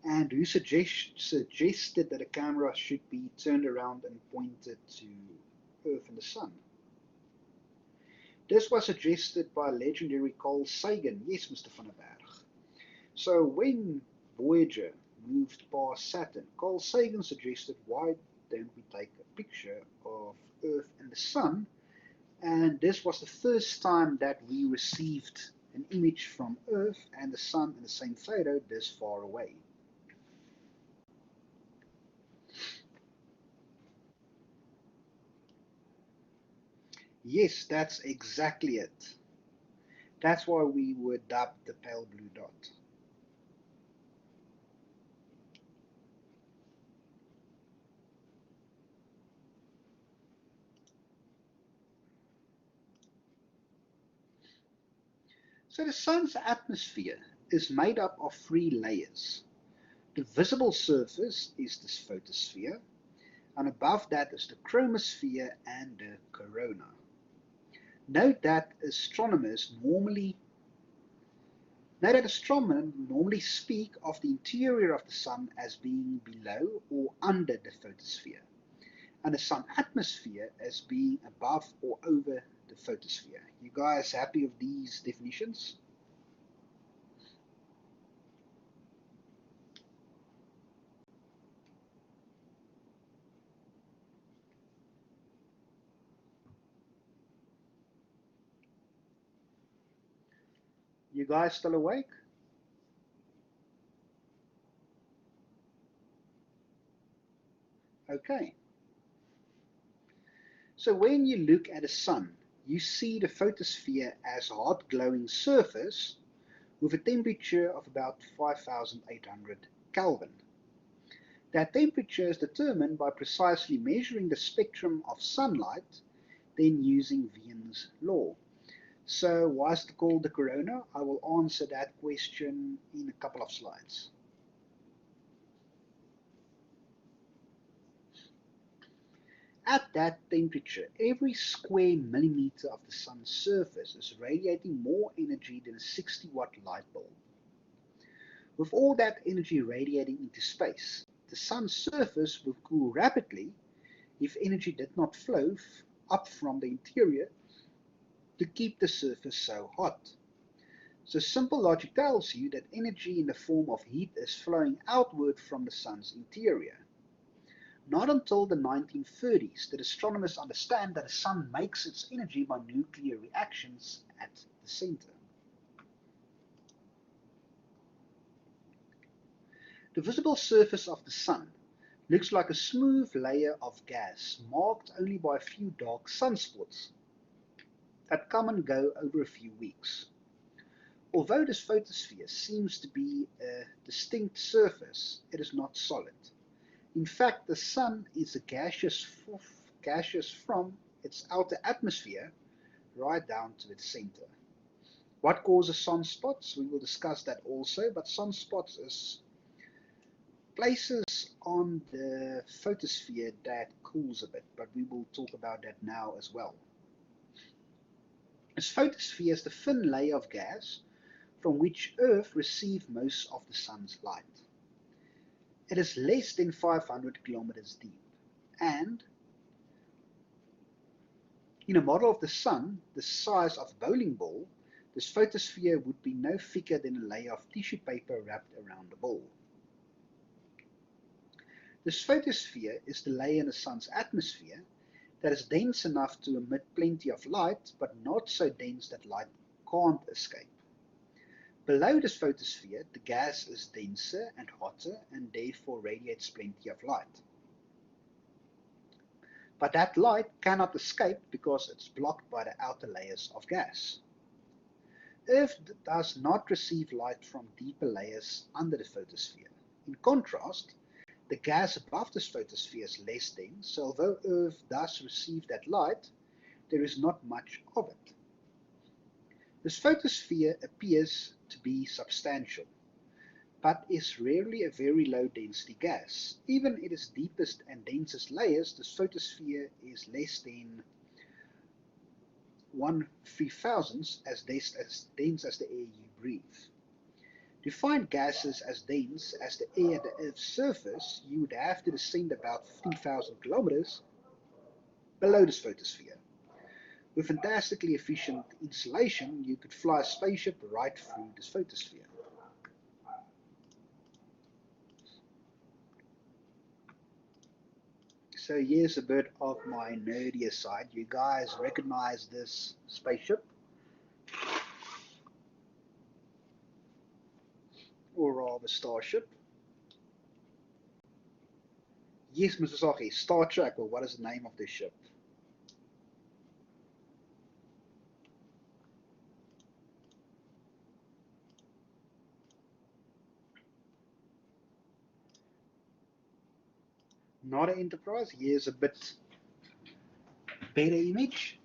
And who suggested that a camera should be turned around and pointed to Earth and the Sun? This was suggested by legendary Carl Sagan. Yes, Mr. van der Berg. So when Voyager moved past Saturn, Carl Sagan suggested, why don't we take a picture of Earth and the Sun? And this was the first time that we received an image from Earth and the Sun in the same photo this far away. Yes, that's exactly it. That's why we were dubbed the pale blue dot. So the Sun's atmosphere is made up of three layers. The visible surface is the photosphere, and above that is the chromosphere and the corona. Note that astronomers normally speak of the interior of the Sun as being below or under the photosphere, and the Sun atmosphere as being above or over the photosphere. You guys happy with these definitions? You guys still awake? Okay. So when you look at a sun, you see the photosphere as a hot glowing surface with a temperature of about 5800 Kelvin. That temperature is determined by precisely measuring the spectrum of sunlight, then using Wien's law. So why is it called the corona? I will answer that question in a couple of slides. At that temperature, every square millimeter of the sun's surface is radiating more energy than a 60-watt light bulb. With all that energy radiating into space, the sun's surface will cool rapidly if energy did not flow up from the interior to keep the surface so hot. So simple logic tells you that energy in the form of heat is flowing outward from the sun's interior. Not until the 1930s did astronomers understand that the sun makes its energy by nuclear reactions at the center. The visible surface of the sun looks like a smooth layer of gas marked only by a few dark sunspots that come and go over a few weeks. Although this photosphere seems to be a distinct surface, it is not solid. In fact, the sun is gaseous from its outer atmosphere right down to its center. What causes sunspots? We will discuss that also, but sunspots is places on the photosphere that cools a bit, but we will talk about that now as well. This photosphere is the thin layer of gas from which Earth receives most of the sun's light. It is less than 500 kilometers deep, and in a model of the sun the size of a bowling ball, this photosphere would be no thicker than a layer of tissue paper wrapped around the ball. This photosphere is the layer in the sun's atmosphere that is dense enough to emit plenty of light, but not so dense that light can't escape. Below this photosphere, the gas is denser and hotter and therefore radiates plenty of light. But that light cannot escape because it's blocked by the outer layers of gas. Earth does not receive light from deeper layers under the photosphere. In contrast, the gas above this photosphere is less dense, so although Earth does receive that light, there is not much of it. This photosphere appears to be substantial, but is rarely a very low density gas. Even in its deepest and densest layers, this photosphere is less than 1/3000th as dense as the air you breathe. To find gases as dense as the air at the Earth's surface, you would have to descend about 15,000 kilometers below this photosphere. With fantastically efficient insulation, you could fly a spaceship right through this photosphere. So here's a bit of my nerdier side. You guys recognize this spaceship? Or rather starship? Yes, Mr. Saki, Star Trek, but what is the name of this ship? Not an Enterprise. Here's a bit better image.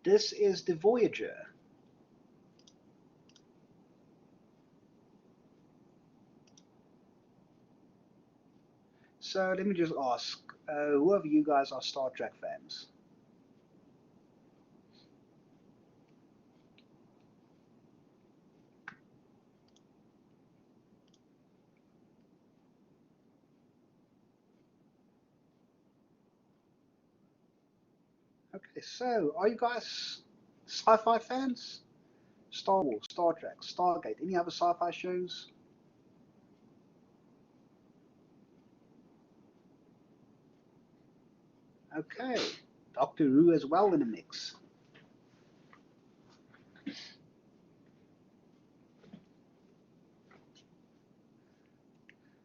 This is the Voyager. So let me just ask, who of you guys are Star Trek fans? Okay, so are you guys sci-fi fans? Star Wars, Star Trek, Stargate, any other sci-fi shows? Okay, Doctor Who as well in the mix.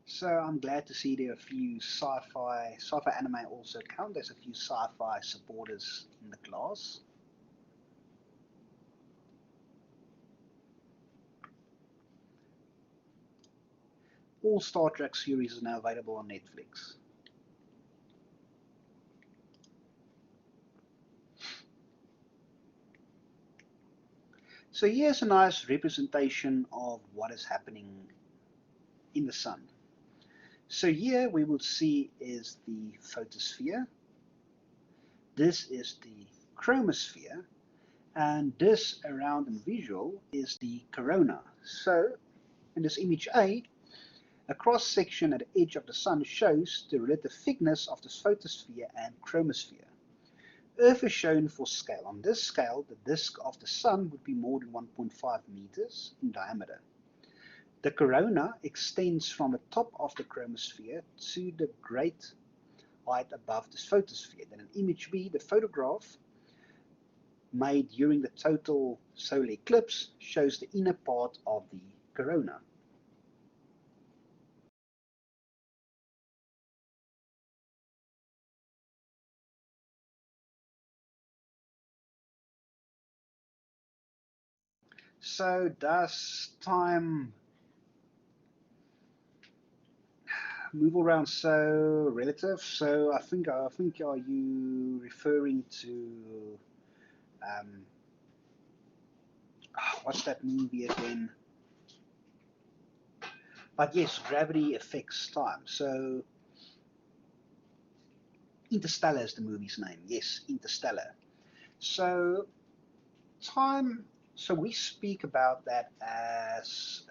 So I'm glad to see there are a few sci-fi anime also count. There's a few sci-fi supporters in the class. All Star Trek series are now available on Netflix. So here's a nice representation of what is happening in the sun. So here we will see is the photosphere. This is the chromosphere. And this around in visual is the corona. So in this image A, a cross section at the edge of the sun shows the relative thickness of this photosphere and chromosphere. Earth is shown for scale. On this scale, the disk of the sun would be more than 1.5 meters in diameter. The corona extends from the top of the chromosphere to the great height above this photosphere. Then in image B, the photograph made during the total solar eclipse shows the inner part of the corona. So does time move around so relative? So I think are you referring to what's that movie again? But yes, gravity affects time. So Interstellar is the movie's name. Yes, Interstellar. So time. So we speak about that as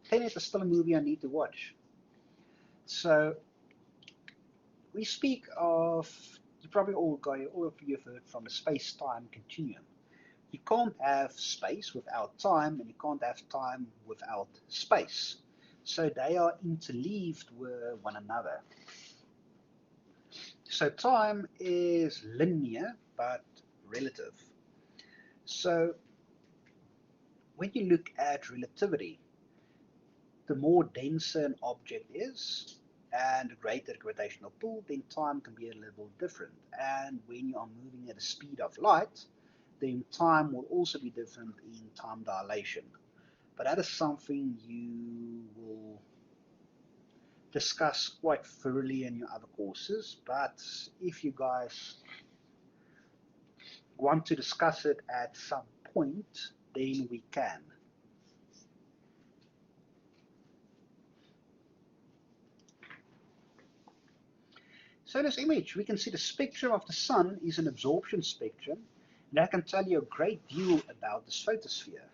Tenet is still a movie I need to watch. So we speak of, you probably all of you have heard from the space-time continuum. You can't have space without time, and you can't have time without space. So they are interleaved with one another. So time is linear but relative. So when you look at relativity, the more denser an object is and the greater the gravitational pull, then time can be a little different. And when you are moving at the speed of light, then time will also be different in time dilation. But that is something you will discuss quite thoroughly in your other courses, but if you guys want to discuss it at some point, then we can. So in this image, we can see the spectrum of the sun is an absorption spectrum, and that can tell you a great deal about this photosphere.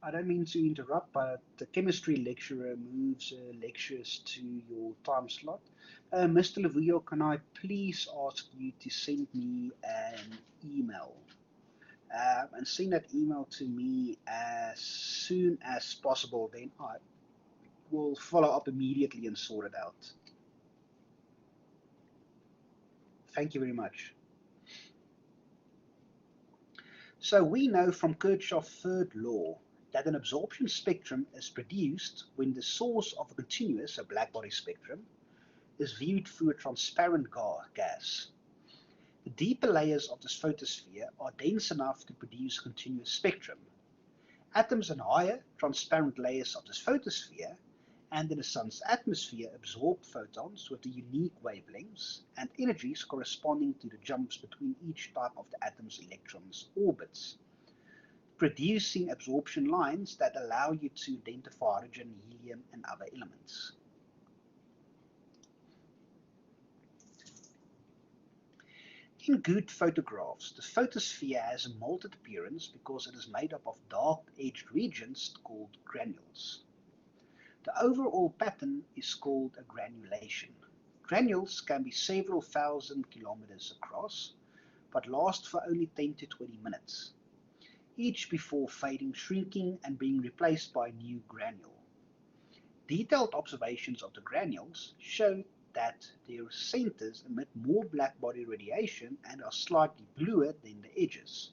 I don't mean to interrupt, but the chemistry lecturer moves lectures to your time slot. Mr. Lavuyo, can I please ask you to send me an email? And send that email to me as soon as possible, then I will follow up immediately and sort it out. Thank you very much. So we know from Kirchhoff's third law that an absorption spectrum is produced when the source of a continuous, a blackbody spectrum, is viewed through a transparent gas. The deeper layers of this photosphere are dense enough to produce a continuous spectrum. Atoms in higher, transparent layers of this photosphere and in the sun's atmosphere absorb photons with the unique wavelengths and energies corresponding to the jumps between each type of the atom's electrons' orbits, producing absorption lines that allow you to identify hydrogen, helium, and other elements. In good photographs, the photosphere has a molded appearance because it is made up of dark-edged regions called granules. The overall pattern is called a granulation. Granules can be several thousand kilometers across, but last for only 10 to 20 minutes, each before fading, shrinking, and being replaced by a new granule. Detailed observations of the granules show that their centers emit more blackbody radiation and are slightly bluer than the edges.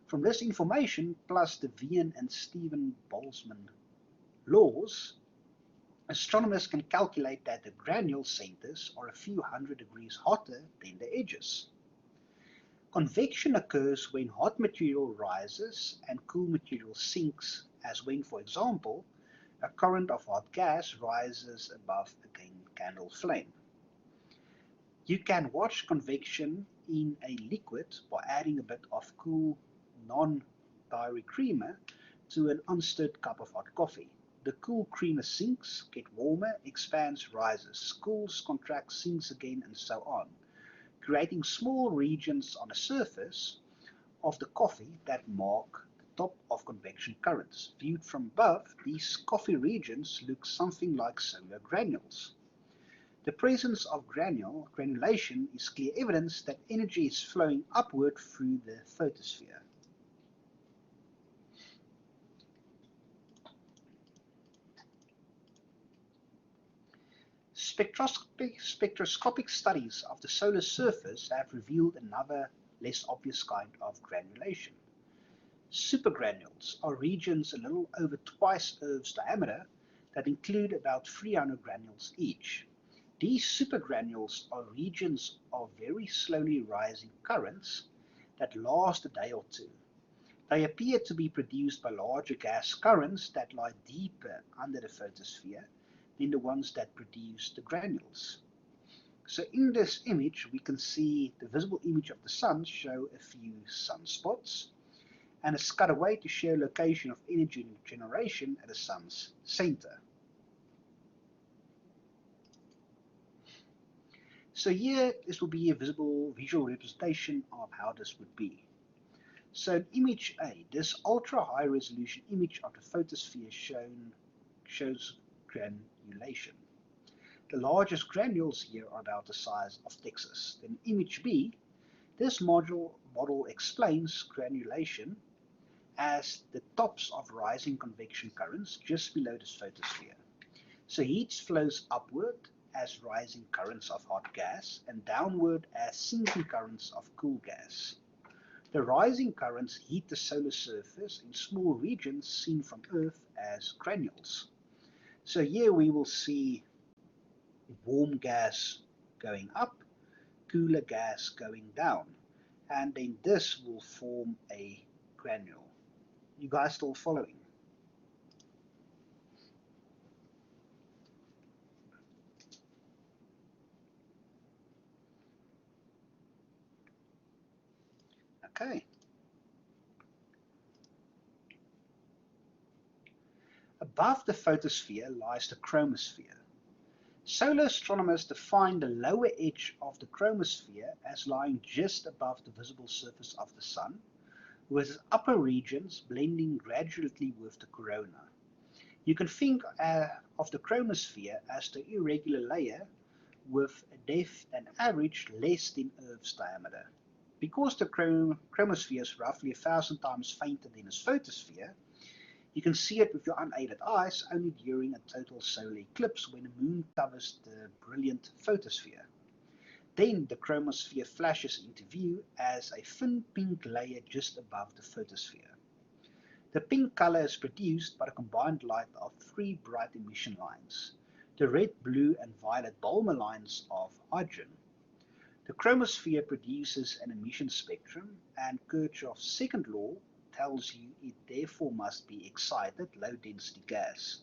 From this information, plus the Wien and Stephen Boltzmann laws, astronomers can calculate that the granule centers are a few hundred degrees hotter than the edges. Convection occurs when hot material rises and cool material sinks, as when, for example, a current of hot gas rises above a candle flame. You can watch convection in a liquid by adding a bit of cool non-dairy creamer to an unstirred cup of hot coffee. The cool creamer sinks, gets warmer, expands, rises, cools, contracts, sinks again, and so on, creating small regions on the surface of the coffee that mark top of convection currents. Viewed from above, these coffee regions look something like solar granules. The presence of granulation is clear evidence that energy is flowing upward through the photosphere. Spectroscopic studies of the solar surface have revealed another, less obvious kind of granulation. Supergranules are regions a little over twice Earth's diameter that include about 300 granules each. These supergranules are regions of very slowly rising currents that last a day or two. They appear to be produced by larger gas currents that lie deeper under the photosphere than the ones that produce the granules. So in this image, we can see the visible image of the sun show a few sunspots, and it's cut away to show location of energy generation at the sun's center. So here, this will be a visual representation of how this would be. So in image A, this ultra-high resolution image of the photosphere shows granulation. The largest granules here are about the size of Texas. Then image B, this model explains granulation as the tops of rising convection currents just below this photosphere. So heat flows upward as rising currents of hot gas and downward as sinking currents of cool gas. The rising currents heat the solar surface in small regions seen from Earth as granules. So here we will see warm gas going up, cooler gas going down, and then this will form a granule. You guys still following? Okay. Above the photosphere lies the chromosphere. Solar astronomers define the lower edge of the chromosphere as lying just above the visible surface of the Sun, with its upper regions blending gradually with the corona. You can think of the chromosphere as the irregular layer with a depth and average less than Earth's diameter. Because the chromosphere is roughly 1,000 times fainter than its photosphere, you can see it with your unaided eyes only during a total solar eclipse when the moon covers the brilliant photosphere. Then the chromosphere flashes into view as a thin pink layer just above the photosphere. The pink color is produced by the combined light of three bright emission lines, the red, blue, and violet Balmer lines of hydrogen. The chromosphere produces an emission spectrum, and Kirchhoff's second law tells you it therefore must be excited low-density gas.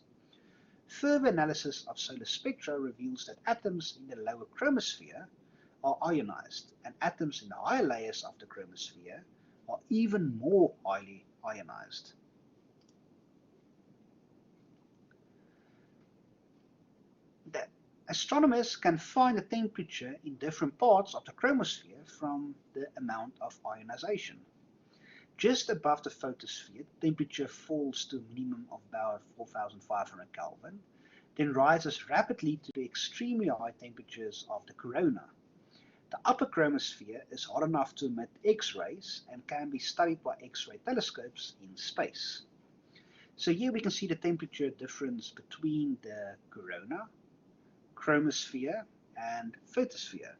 Further analysis of solar spectra reveals that atoms in the lower chromosphere are ionized, and atoms in the higher layers of the chromosphere are even more highly ionized. The astronomers can find the temperature in different parts of the chromosphere from the amount of ionization. Just above the photosphere, the temperature falls to a minimum of about 4,500 Kelvin, then rises rapidly to the extremely high temperatures of the corona. The upper chromosphere is hot enough to emit X-rays and can be studied by X-ray telescopes in space. So here we can see the temperature difference between the corona, chromosphere, and photosphere.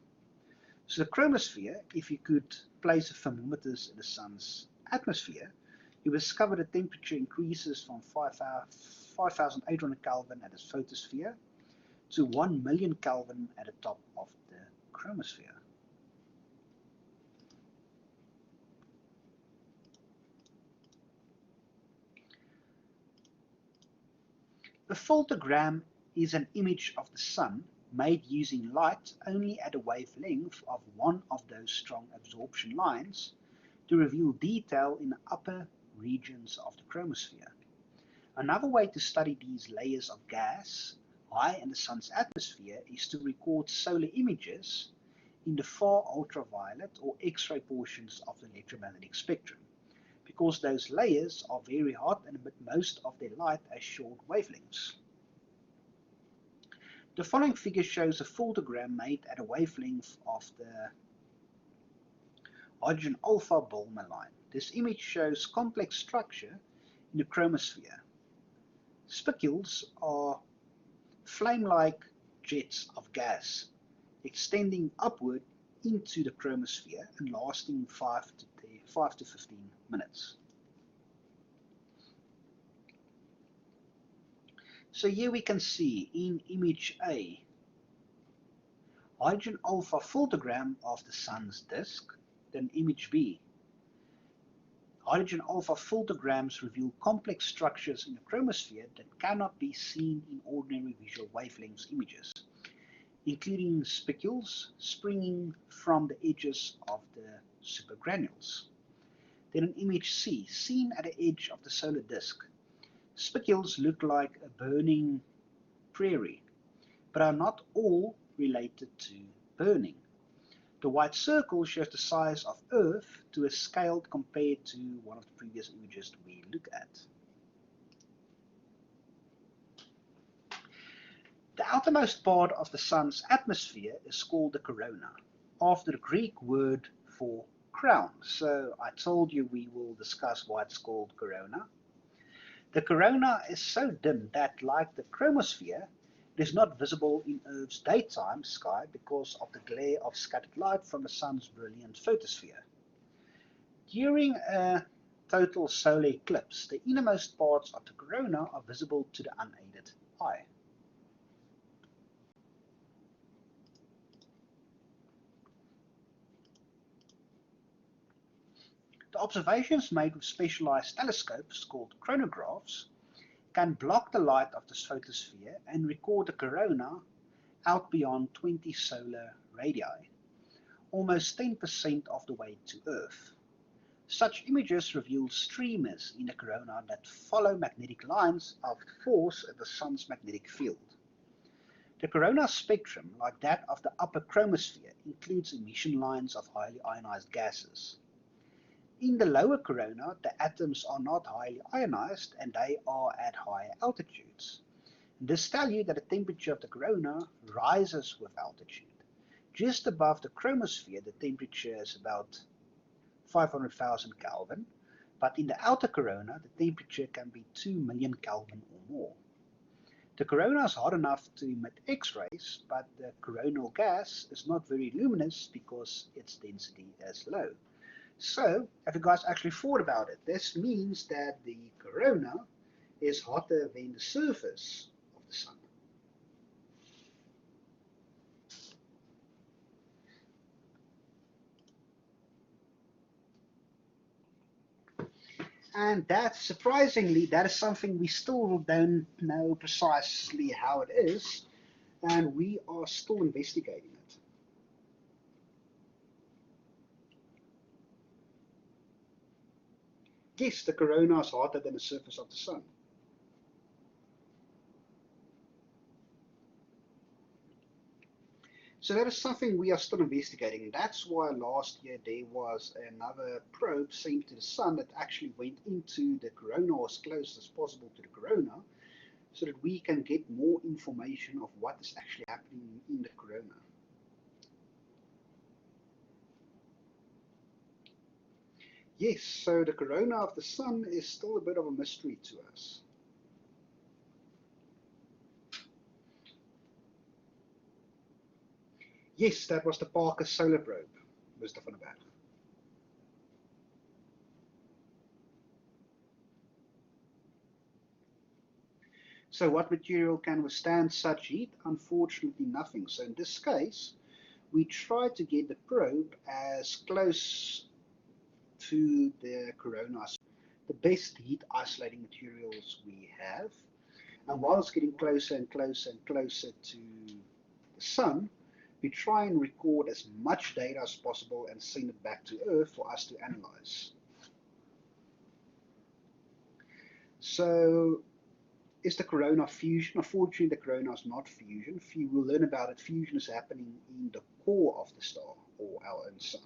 So the chromosphere, if you could place the thermometers in the Sun's atmosphere, you will discover the temperature increases from 5,800 Kelvin at its photosphere to 1,000,000 Kelvin at the top of the chromosphere. A photogram is an image of the Sun made using light only at a wavelength of one of those strong absorption lines to reveal detail in the upper regions of the chromosphere. Another way to study these layers of gas high in the Sun's atmosphere is to record solar images in the far ultraviolet or X-ray portions of the electromagnetic spectrum, because those layers are very hot and emit most of their light as short wavelengths. The following figure shows a photogram made at a wavelength of the hydrogen alpha Balmer line. This image shows complex structure in the chromosphere. Spicules are flame-like jets of gas extending upward into the chromosphere and lasting 5 to 15 minutes. So here we can see in image A, hydrogen alpha photogram of the Sun's disk. Then image B, hydrogen alpha photograms reveal complex structures in the chromosphere that cannot be seen in ordinary visual wavelengths images, including spicules springing from the edges of the supergranules. Then in image C, seen at the edge of the solar disk, spicules look like a burning prairie, but are not all related to burning. The white circle shows the size of Earth to a scale compared to one of the previous images we looked at. The outermost part of the Sun's atmosphere is called the corona, after the Greek word for crown. So I told you we will discuss why it's called corona. The corona is so dim that, like the chromosphere, it is not visible in Earth's daytime sky because of the glare of scattered light from the Sun's brilliant photosphere. During a total solar eclipse, the innermost parts of the corona are visible to the unaided eye. The observations made with specialized telescopes called chronographs can block the light of the photosphere and record the corona out beyond 20 solar radii, almost 10% of the way to Earth. Such images reveal streamers in the corona that follow magnetic lines of force in the sun's magnetic field. The corona spectrum, like that of the upper chromosphere, includes emission lines of highly ionized gases. In the lower corona, the atoms are not highly ionized and they are at higher altitudes. This tells you that the temperature of the corona rises with altitude. Just above the chromosphere, the temperature is about 500,000 Kelvin, but in the outer corona, the temperature can be 2 million Kelvin or more. The corona is hot enough to emit X-rays, but the coronal gas is not very luminous because its density is low. So, have you guys actually thought about it? This means that the corona is hotter than the surface of the sun. And that, surprisingly, that is something we still don't know precisely how it is, and we are still investigating it. Yes, the corona is hotter than the surface of the sun. So that is something we are still investigating. That's why last year there was another probe sent to the sun that actually went into the corona, or as close as possible to the corona, so that we can get more information of what is actually happening in the corona. Yes, so the corona of the sun is still a bit of a mystery to us. Yes, that was the Parker Solar Probe, Mr. van der Berg. So what material can withstand such heat? Unfortunately, nothing. So in this case, we try to get the probe as close to the corona, the best heat isolating materials we have. And while it's getting closer and closer and closer to the sun, we try and record as much data as possible and send it back to Earth for us to analyze. So, is the corona fusion? Unfortunately, the corona is not fusion. We will learn about it. Fusion is happening in the core of the star, or our own sun.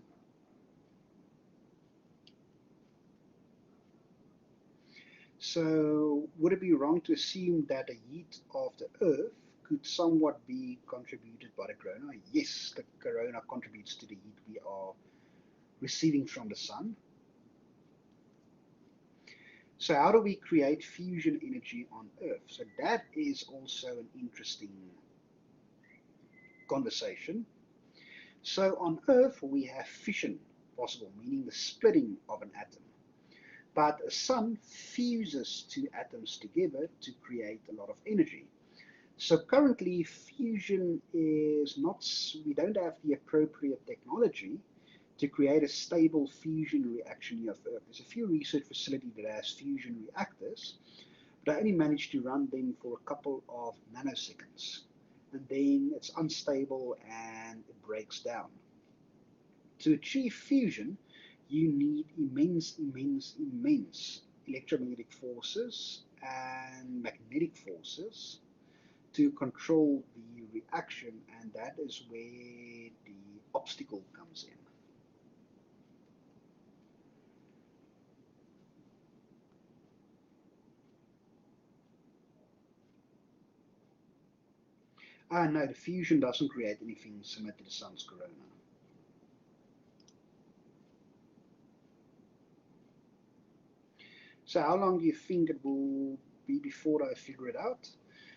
So, would it be wrong to assume that the heat of the Earth could somewhat be contributed by the corona? Yes, the corona contributes to the heat we are receiving from the sun. So how do we create fusion energy on Earth? So that is also an interesting conversation. So on Earth we have fission possible, meaning the splitting of an atom. But the sun fuses two atoms together to create a lot of energy. So currently fusion is not, we don't have the appropriate technology to create a stable fusion reaction here on Earth. There's a few research facilities that has fusion reactors, but I only managed to run them for a couple of nanoseconds. And then it's unstable and it breaks down. To achieve fusion, you need immense electromagnetic forces and magnetic forces to control the reaction, and that is where the obstacle comes in. No, the fusion doesn't create anything similar to the sun's corona. So how long do you think it will be before I figure it out?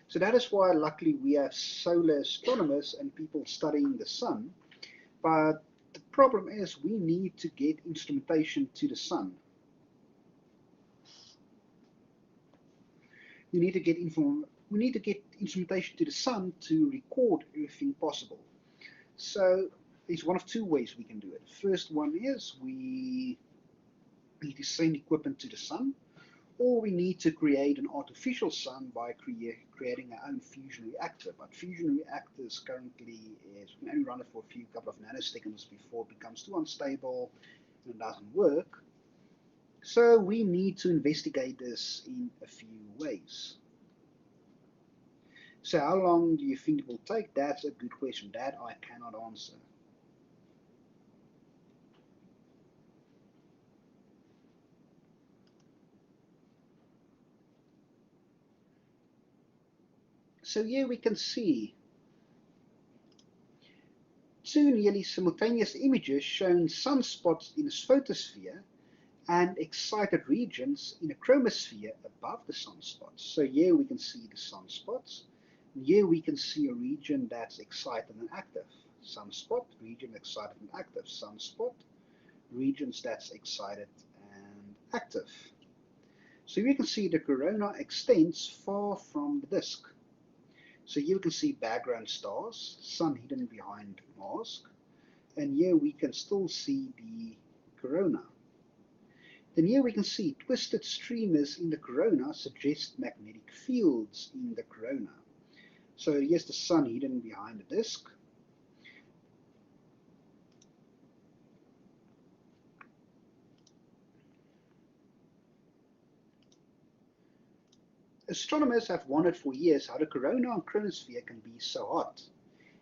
So that is why luckily we have solar astronomers and people studying the sun. But the problem is we need to get instrumentation to the sun. We need to get instrumentation to the sun to record everything possible. So there's one of two ways we can do it. First one is we need to send equipment to the sun, or we need to create an artificial sun by creating our own fusion reactor. But fusion reactors currently we can only run it for a couple of nanoseconds before it becomes too unstable and it doesn't work. So we need to investigate this in a few ways. So how long do you think it will take? That's a good question. That I cannot answer. So here we can see two nearly simultaneous images showing sunspots in a photosphere and excited regions in a chromosphere above the sunspots. So here we can see the sunspots. And here we can see a region that's excited and active. Sunspot, region excited and active. Sunspot, regions that's excited and active. So you can see the corona extends far from the disk. So here we can see background stars, sun hidden behind mask, and here we can still see the corona. Then here we can see twisted streamers in the corona suggest magnetic fields in the corona. So here's the sun hidden behind the disk. Astronomers have wondered for years how the corona and chromosphere can be so hot.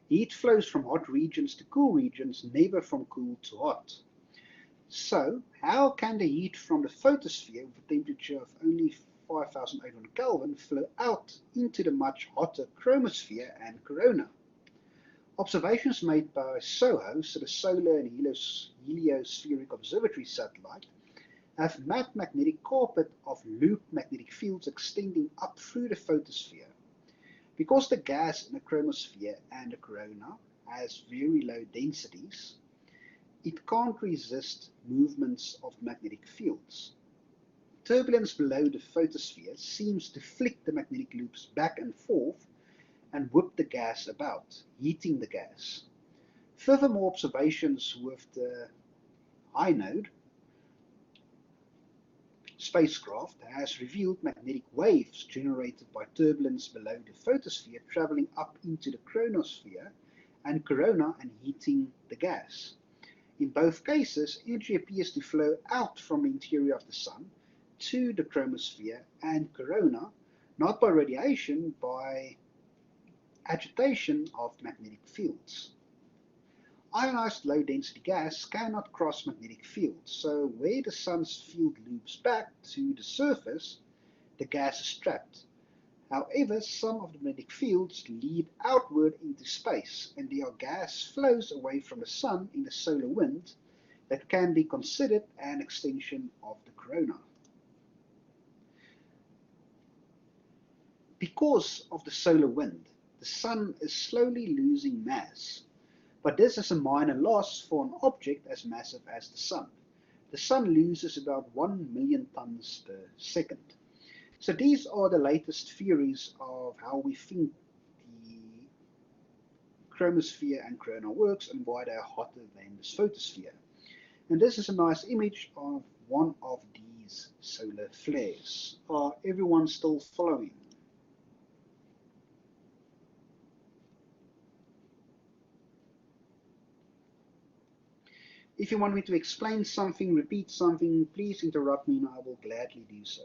Heat flows from hot regions to cool regions, never from cool to hot. So, how can the heat from the photosphere with a temperature of only 5,800 Kelvin flow out into the much hotter chromosphere and corona? Observations made by SOHO, so the Solar and Heliospheric Observatory satellite, have mapped magnetic carpet of looped magnetic fields extending up through the photosphere. Because the gas in the chromosphere and the corona has very low densities, it can't resist movements of magnetic fields. Turbulence below the photosphere seems to flick the magnetic loops back and forth and whip the gas about, heating the gas. Furthermore, observations with the HINODE spacecraft has revealed magnetic waves generated by turbulence below the photosphere traveling up into the chromosphere and corona and heating the gas. In both cases, energy appears to flow out from the interior of the sun to the chromosphere and corona, not by radiation, by agitation of magnetic fields. Ionized low-density gas cannot cross magnetic fields, so where the sun's field loops back to the surface, the gas is trapped. However, some of the magnetic fields lead outward into space, and there are gas flows away from the sun in the solar wind that can be considered an extension of the corona. Because of the solar wind, the sun is slowly losing mass. But this is a minor loss for an object as massive as the sun. The sun loses about 1 million tons per second. So these are the latest theories of how we think the chromosphere and corona works and why they are hotter than the photosphere. And this is a nice image of one of these solar flares. Are everyone still following? If you want me to explain something, repeat something, please interrupt me and I will gladly do so.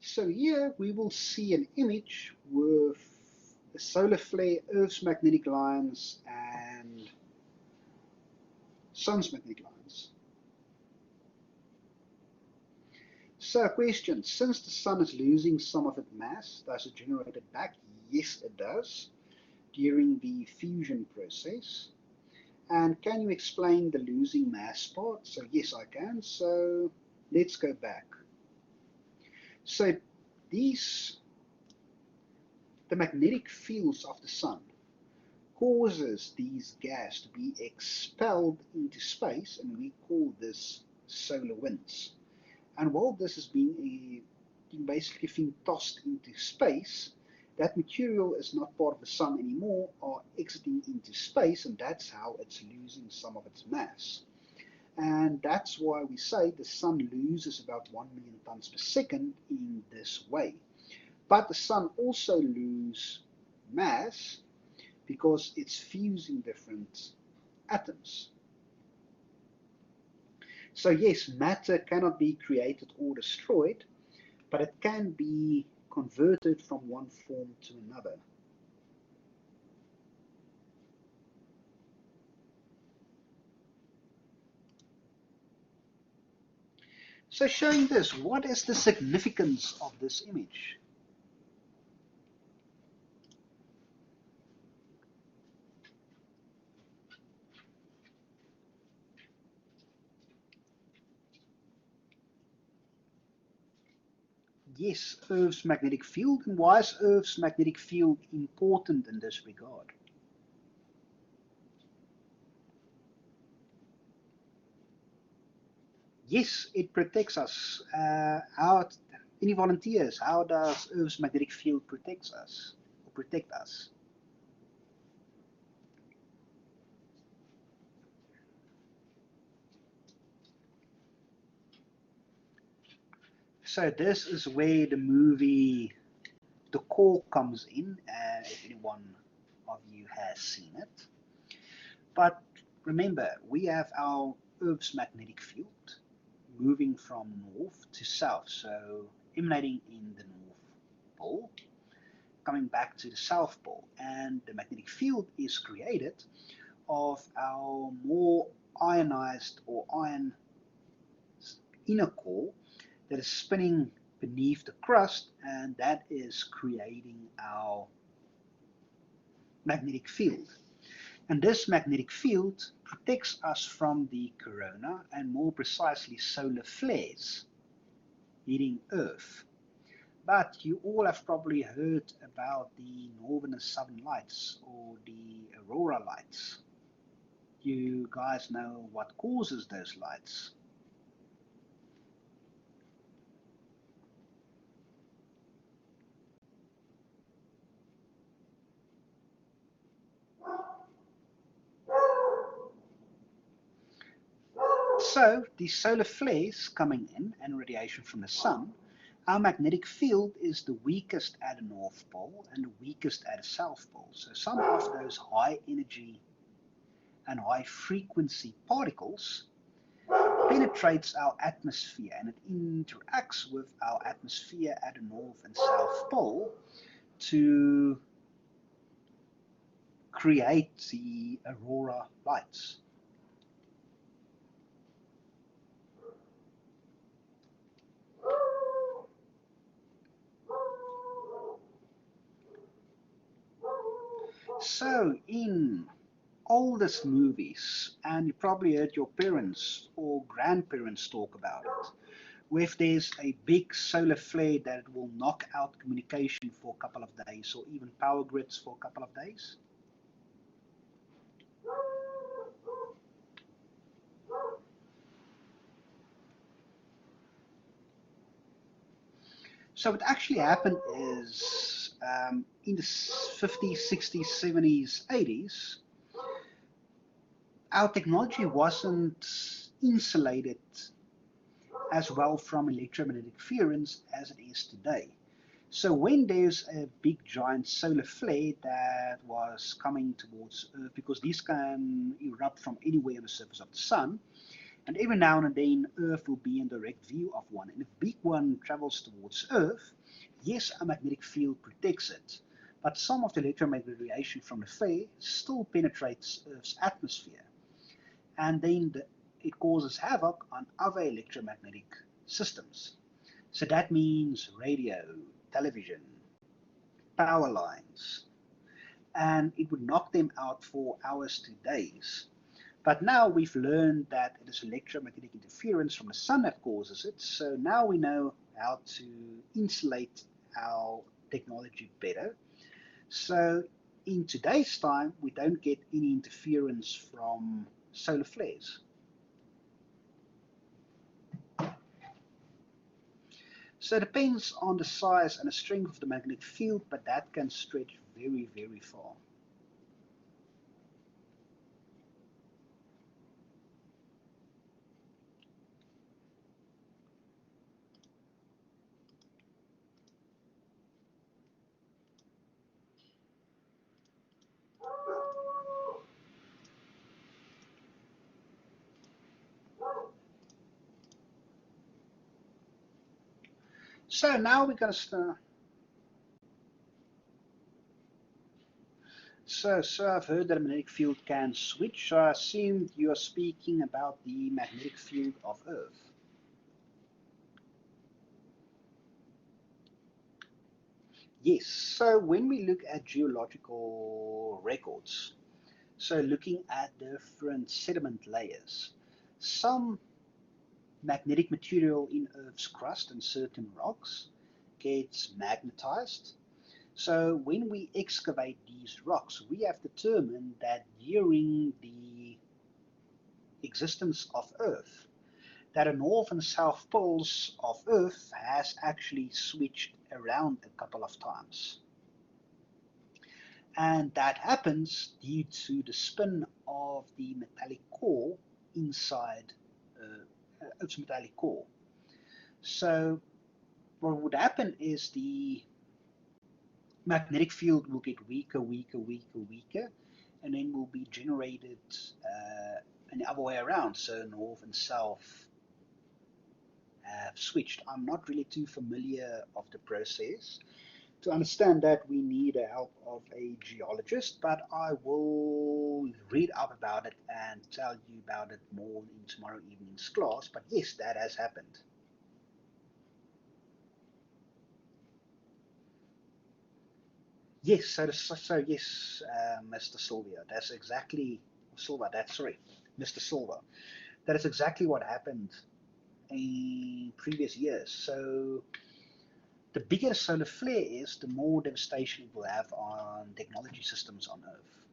So here we will see an image with the solar flare, Earth's magnetic lines, and Sun's magnetic lines. So question, since the sun is losing some of its mass, does it generate it back? Yes, it does, during the fusion process. And can you explain the losing mass part? So yes, I can. So let's go back. So the magnetic fields of the sun causes these gas to be expelled into space, and we call this solar winds. And while this is being basically being tossed into space, that material is not part of the sun anymore, are exiting into space, and that's how it's losing some of its mass. And that's why we say the sun loses about 1 million tons per second in this way. But the sun also loses mass because it's fusing different atoms. So yes, matter cannot be created or destroyed, but it can be converted from one form to another. So showing this, what is the significance of this image? Yes, Earth's magnetic field. And why is Earth's magnetic field important in this regard? Yes, it protects us. Any volunteers, how does Earth's magnetic field protect us? So this is where the movie The Call comes in, if anyone of you has seen it. But remember, we have our Earth's magnetic field moving from north to south, so emanating in the North Pole, coming back to the South Pole, and the magnetic field is created of our more ionized or iron inner core that is spinning beneath the crust, and that is creating our magnetic field. And this magnetic field protects us from the corona, and more precisely solar flares hitting Earth. But you all have probably heard about the northern and southern lights, or the aurora lights. You guys know what causes those lights? So these solar flares coming in and radiation from the sun, our magnetic field is the weakest at the North Pole and the weakest at the South Pole. So some of those high energy and high frequency particles penetrates our atmosphere, and it interacts with our atmosphere at the North and South Pole to create the aurora lights. So in oldest movies, and you probably heard your parents or grandparents talk about it, where if there's a big solar flare that it will knock out communication for a couple of days, or even power grids for a couple of days. So what actually happened is in the 50s, 60s, 70s, 80s, our technology wasn't insulated as well from electromagnetic interference as it is today. So when there's a big giant solar flare that was coming towards Earth, because these can erupt from anywhere on the surface of the sun, and every now and then Earth will be in direct view of one. And if a big one travels towards Earth, yes, a magnetic field protects it, but some of the electromagnetic radiation from the flare still penetrates Earth's atmosphere. And then it causes havoc on other electromagnetic systems. So that means radio, television, power lines, and it would knock them out for hours to days. But now we've learned that it is electromagnetic interference from the sun that causes it, so now we know how to insulate our technology better. So in today's time, we don't get any interference from solar flares. So it depends on the size and the strength of the magnetic field, but that can stretch very, very far. So now we're going to start. So I've heard that a magnetic field can switch. So I assumed you are speaking about the magnetic field of Earth. Yes, so when we look at geological records, so looking at different sediment layers, some magnetic material in Earth's crust and certain rocks gets magnetized. So when we excavate these rocks, we have determined that during the existence of Earth, that the north and south poles of Earth has actually switched around a couple of times. And that happens due to the spin of the metallic core inside Earth's metallic core. So what would happen is the magnetic field will get weaker, weaker, and then will be generated and the other way around. So north and south have switched. I'm not really too familiar of the process. To understand that, we need the help of a geologist, but I will read up about it and tell you about it more in tomorrow evening's class. But yes, that has happened. Yes, so yes, Mr. Sylvia, that's exactly Silva. That's sorry, Mr. Silva. That is exactly what happened in previous years. So the bigger a solar flare is, the more devastation it will have on technology systems on Earth.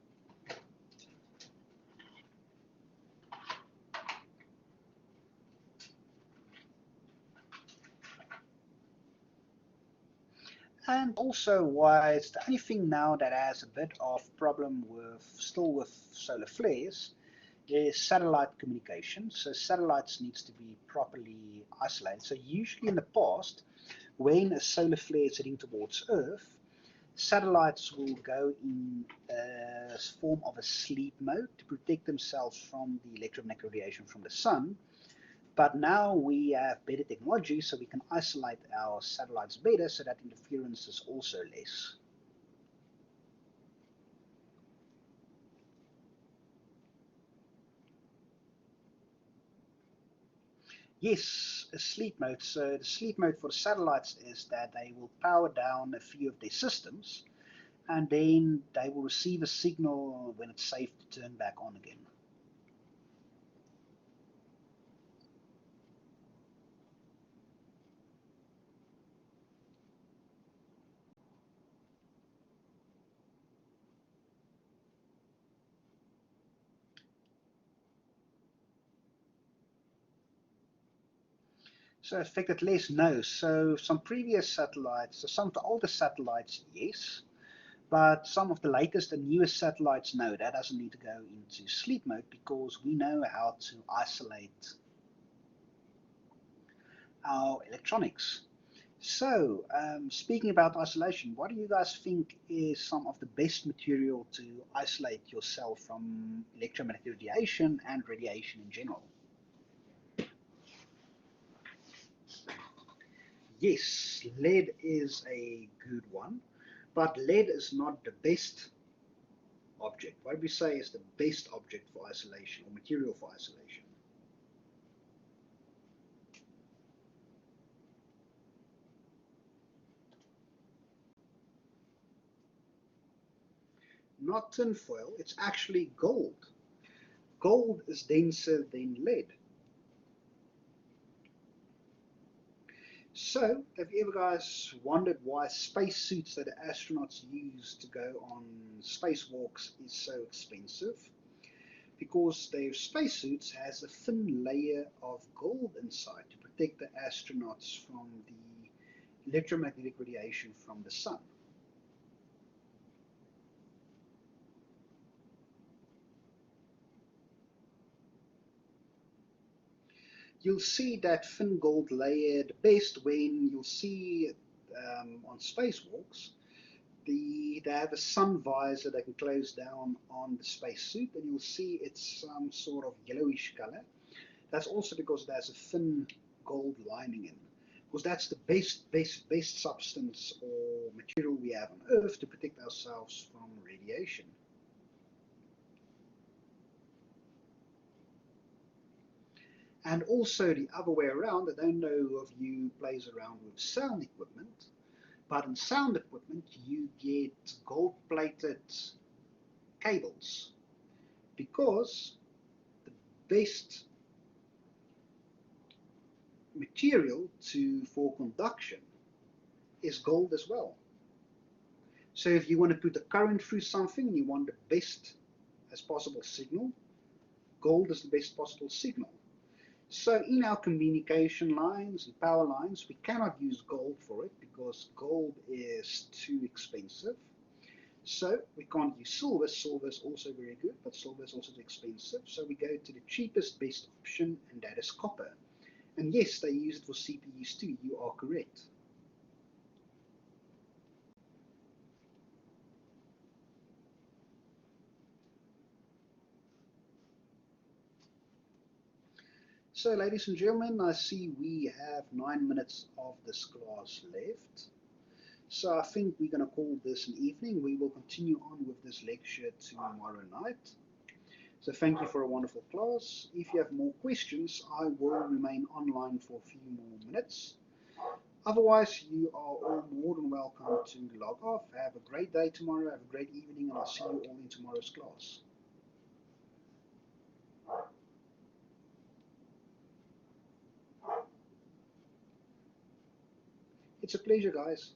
And also why it's the only thing now that has a bit of problem with still with solar flares is satellite communication. So satellites needs to be properly isolated. So usually in the past, when a solar flare is heading towards Earth, satellites will go in a form of a sleep mode to protect themselves from the electromagnetic radiation from the sun. But now we have better technology, so we can isolate our satellites better so that interference is also less. Yes, a sleep mode. So the sleep mode for the satellites is that they will power down a few of their systems and then they will receive a signal when it's safe to turn back on again. So affected less? No. So some previous satellites, so some of the older satellites, yes. But some of the latest and newest satellites, no, that doesn't need to go into sleep mode because we know how to isolate our electronics. So, speaking about isolation, what do you guys think is some of the best material to isolate yourself from electromagnetic radiation and radiation in general? Yes, lead is a good one, but lead is not the best object. What we say is the best object for isolation or material for isolation. Not tinfoil, it's actually gold. Gold is denser than lead. So, have you ever guys wondered why spacesuits that astronauts use to go on spacewalks is so expensive? Because their spacesuits has a thin layer of gold inside to protect the astronauts from the electromagnetic radiation from the sun. You'll see that thin gold layer the best when you'll see on spacewalks. They have a sun visor that can close down on the spacesuit, and you'll see it's some sort of yellowish color. That's also because there's a thin gold lining in, because that's the best substance or material we have on Earth to protect ourselves from radiation. And also the other way around, I don't know if you plays around with sound equipment, but in sound equipment you get gold-plated cables because the best material for conduction is gold as well. So if you want to put a current through something and you want the best as possible signal, gold is the best possible signal. So in our communication lines and power lines, we cannot use gold for it because gold is too expensive. So we can't use silver. Silver is also very good, but silver is also too expensive. So we go to the cheapest, best option, and that is copper. And yes, they use it for CPUs too. You are correct. So, ladies and gentlemen, I see we have 9 minutes of this class left. So I think we're going to call this an evening. We will continue on with this lecture tomorrow night. So thank you for a wonderful class. If you have more questions, I will remain online for a few more minutes. Otherwise, you are all more than welcome to log off. Have a great day tomorrow. Have a great evening, and I'll see you all in tomorrow's class. It's a pleasure, guys.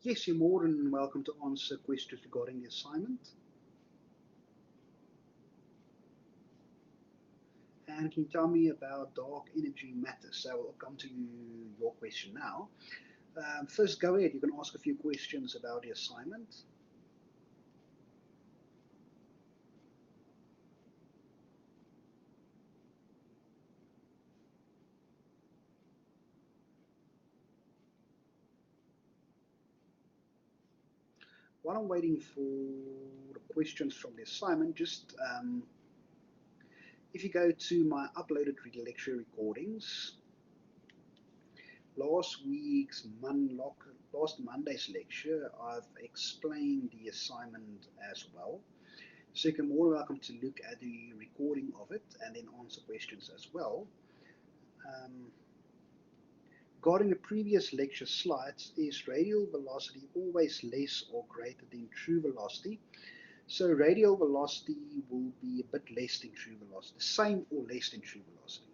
Yes, you're more than welcome to answer questions regarding the assignment. And can you tell me about dark energy matter? So I'll come to your question now. First, go ahead. You can ask a few questions about the assignment. While I'm waiting for the questions from the assignment, just if you go to my uploaded lecture recordings, last Monday's lecture, I've explained the assignment as well. So you're more welcome to look at the recording of it and then answer questions as well. Regarding the previous lecture slides, is radial velocity always less or greater than true velocity? So radial velocity will be a bit less than true velocity, the same or less than true velocity.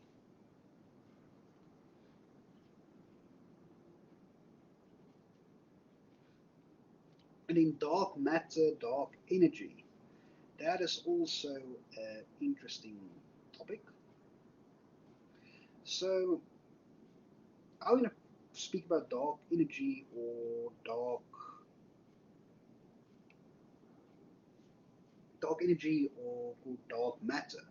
And in dark matter, dark energy, that is also an interesting topic. So I want to speak about dark energy or dark energy or dark matter.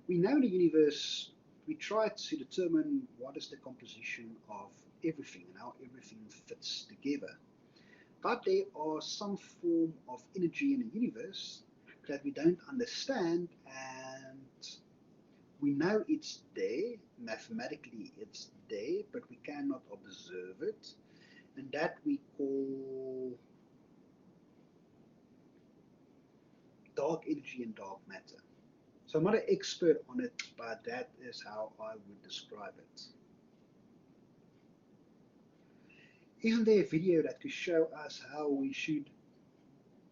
We know in the universe, we try to determine what is the composition of everything and how everything fits together. But there are some form of energy in the universe that we don't understand, and we know it's there, mathematically it's there, but we cannot observe it, and that we call dark energy and dark matter. So I'm not an expert on it, but that is how I would describe it. Isn't there a video that could show us how we should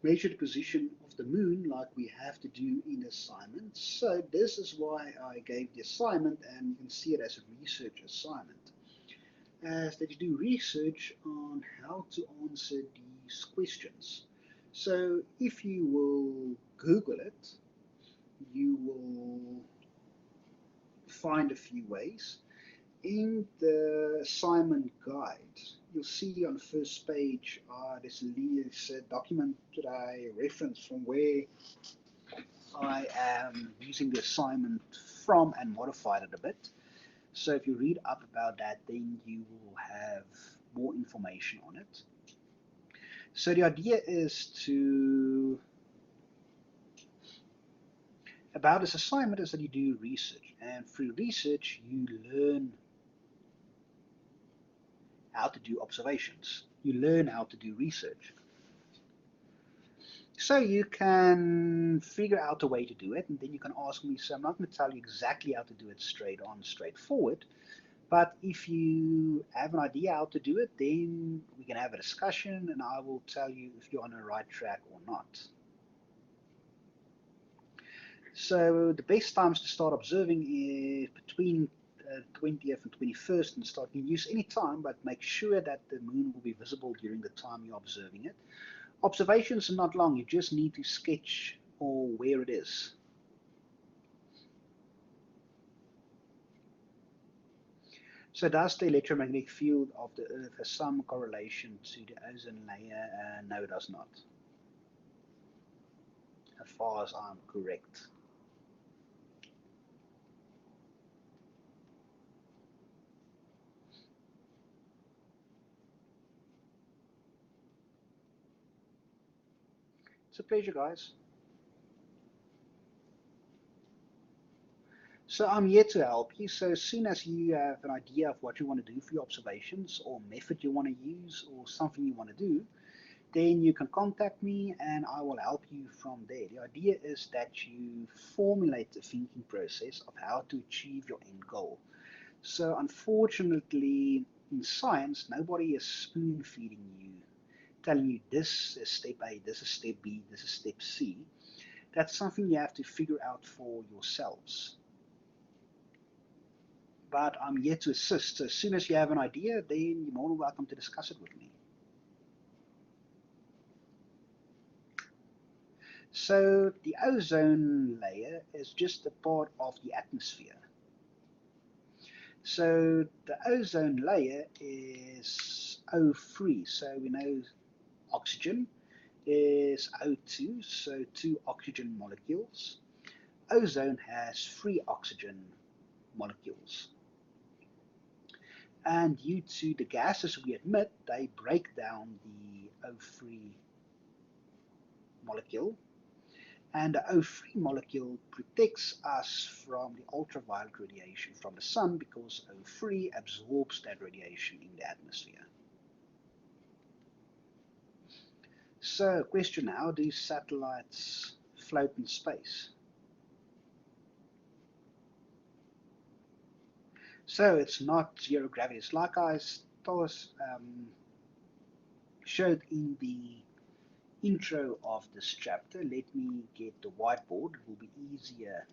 measure the position of the moon like we have to do in assignments? So this is why I gave the assignment, and you can see it as a research assignment, as that you do research on how to answer these questions. So if you will Google it, you will find a few ways. In the assignment guide, you'll see on the first page there's a document that I reference from where I am using the assignment from and modified it a bit. So if you read up about that, then you will have more information on it. So the idea is about this assignment is that you do research, and through research you learn how to do observations. You learn how to do research. So you can figure out a way to do it, and then you can ask me. So I'm not going to tell you exactly how to do it straight on, straightforward, but if you have an idea how to do it, then we can have a discussion and I will tell you if you're on the right track or not. So the best times to start observing is between 20th and 21st, and start. You can use any time, but make sure that the moon will be visible during the time you're observing it. Observations are not long, you just need to sketch or where it is. So does the electromagnetic field of the Earth have some correlation to the ozone layer? No, it does not, as far as I'm correct. It's a pleasure, guys. So I'm here to help you. So as soon as you have an idea of what you want to do for your observations, or method you want to use, or something you want to do, then you can contact me and I will help you from there. The idea is that you formulate the thinking process of how to achieve your end goal. So unfortunately, in science, nobody is spoon feeding you, telling you this is step A, this is step B, this is step C. That's something you have to figure out for yourselves. But I'm here to assist. So as soon as you have an idea, then you're more than welcome to discuss it with me. So the ozone layer is just a part of the atmosphere. So the ozone layer is O3, so we know oxygen is O2, so 2 oxygen molecules. Ozone has 3 oxygen molecules. And due to the gases we emit, they break down the O3 molecule, and the O3 molecule protects us from the ultraviolet radiation from the sun, because O3 absorbs that radiation in the atmosphere. So, question: how do satellites float in space? So it's not zero gravity. It's like I showed in the intro of this chapter. Let me get the whiteboard. It will be easier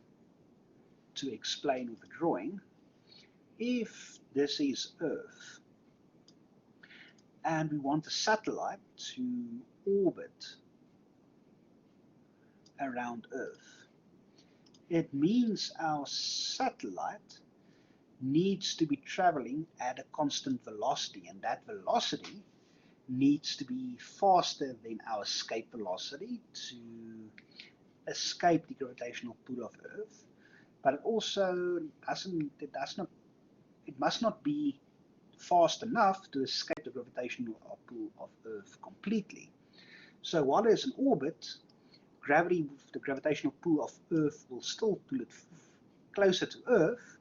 to explain with a drawing. If this is Earth and we want a satellite to orbit around Earth, it means our satellite needs to be traveling at a constant velocity, and that velocity needs to be faster than our escape velocity to escape the gravitational pull of Earth. But it also it must not be fast enough to escape the gravitational pull of Earth completely. So while there's an orbit, the gravitational pull of Earth will still pull it closer to Earth,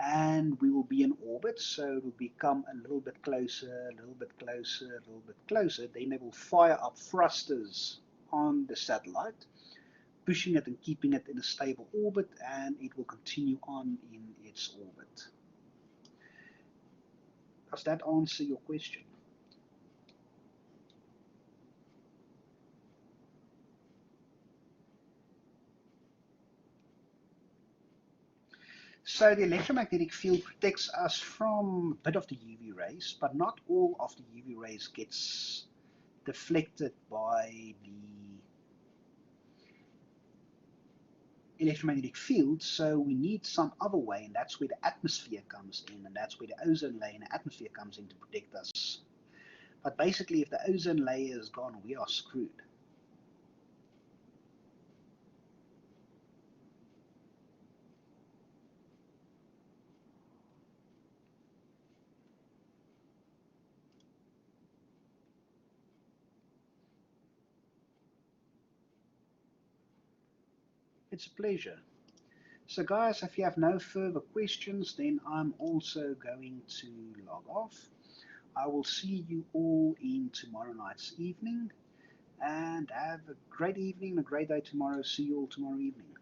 and we will be in orbit, so it will become a little bit closer, a little bit closer, a little bit closer. Then they will fire up thrusters on the satellite, pushing it and keeping it in a stable orbit, and it will continue on in its orbit. Does that answer your question? So the electromagnetic field protects us from a bit of the UV rays, but not all of the UV rays gets deflected by the electromagnetic field, so we need some other way, and that's where the atmosphere comes in, and that's where the ozone layer in the atmosphere comes in to protect us. But basically, if the ozone layer is gone, we are screwed. It's a pleasure. So guys, if you have no further questions, then I'm also going to log off. I will see you all in tomorrow night's evening, and have a great evening, a great day tomorrow. See you all tomorrow evening.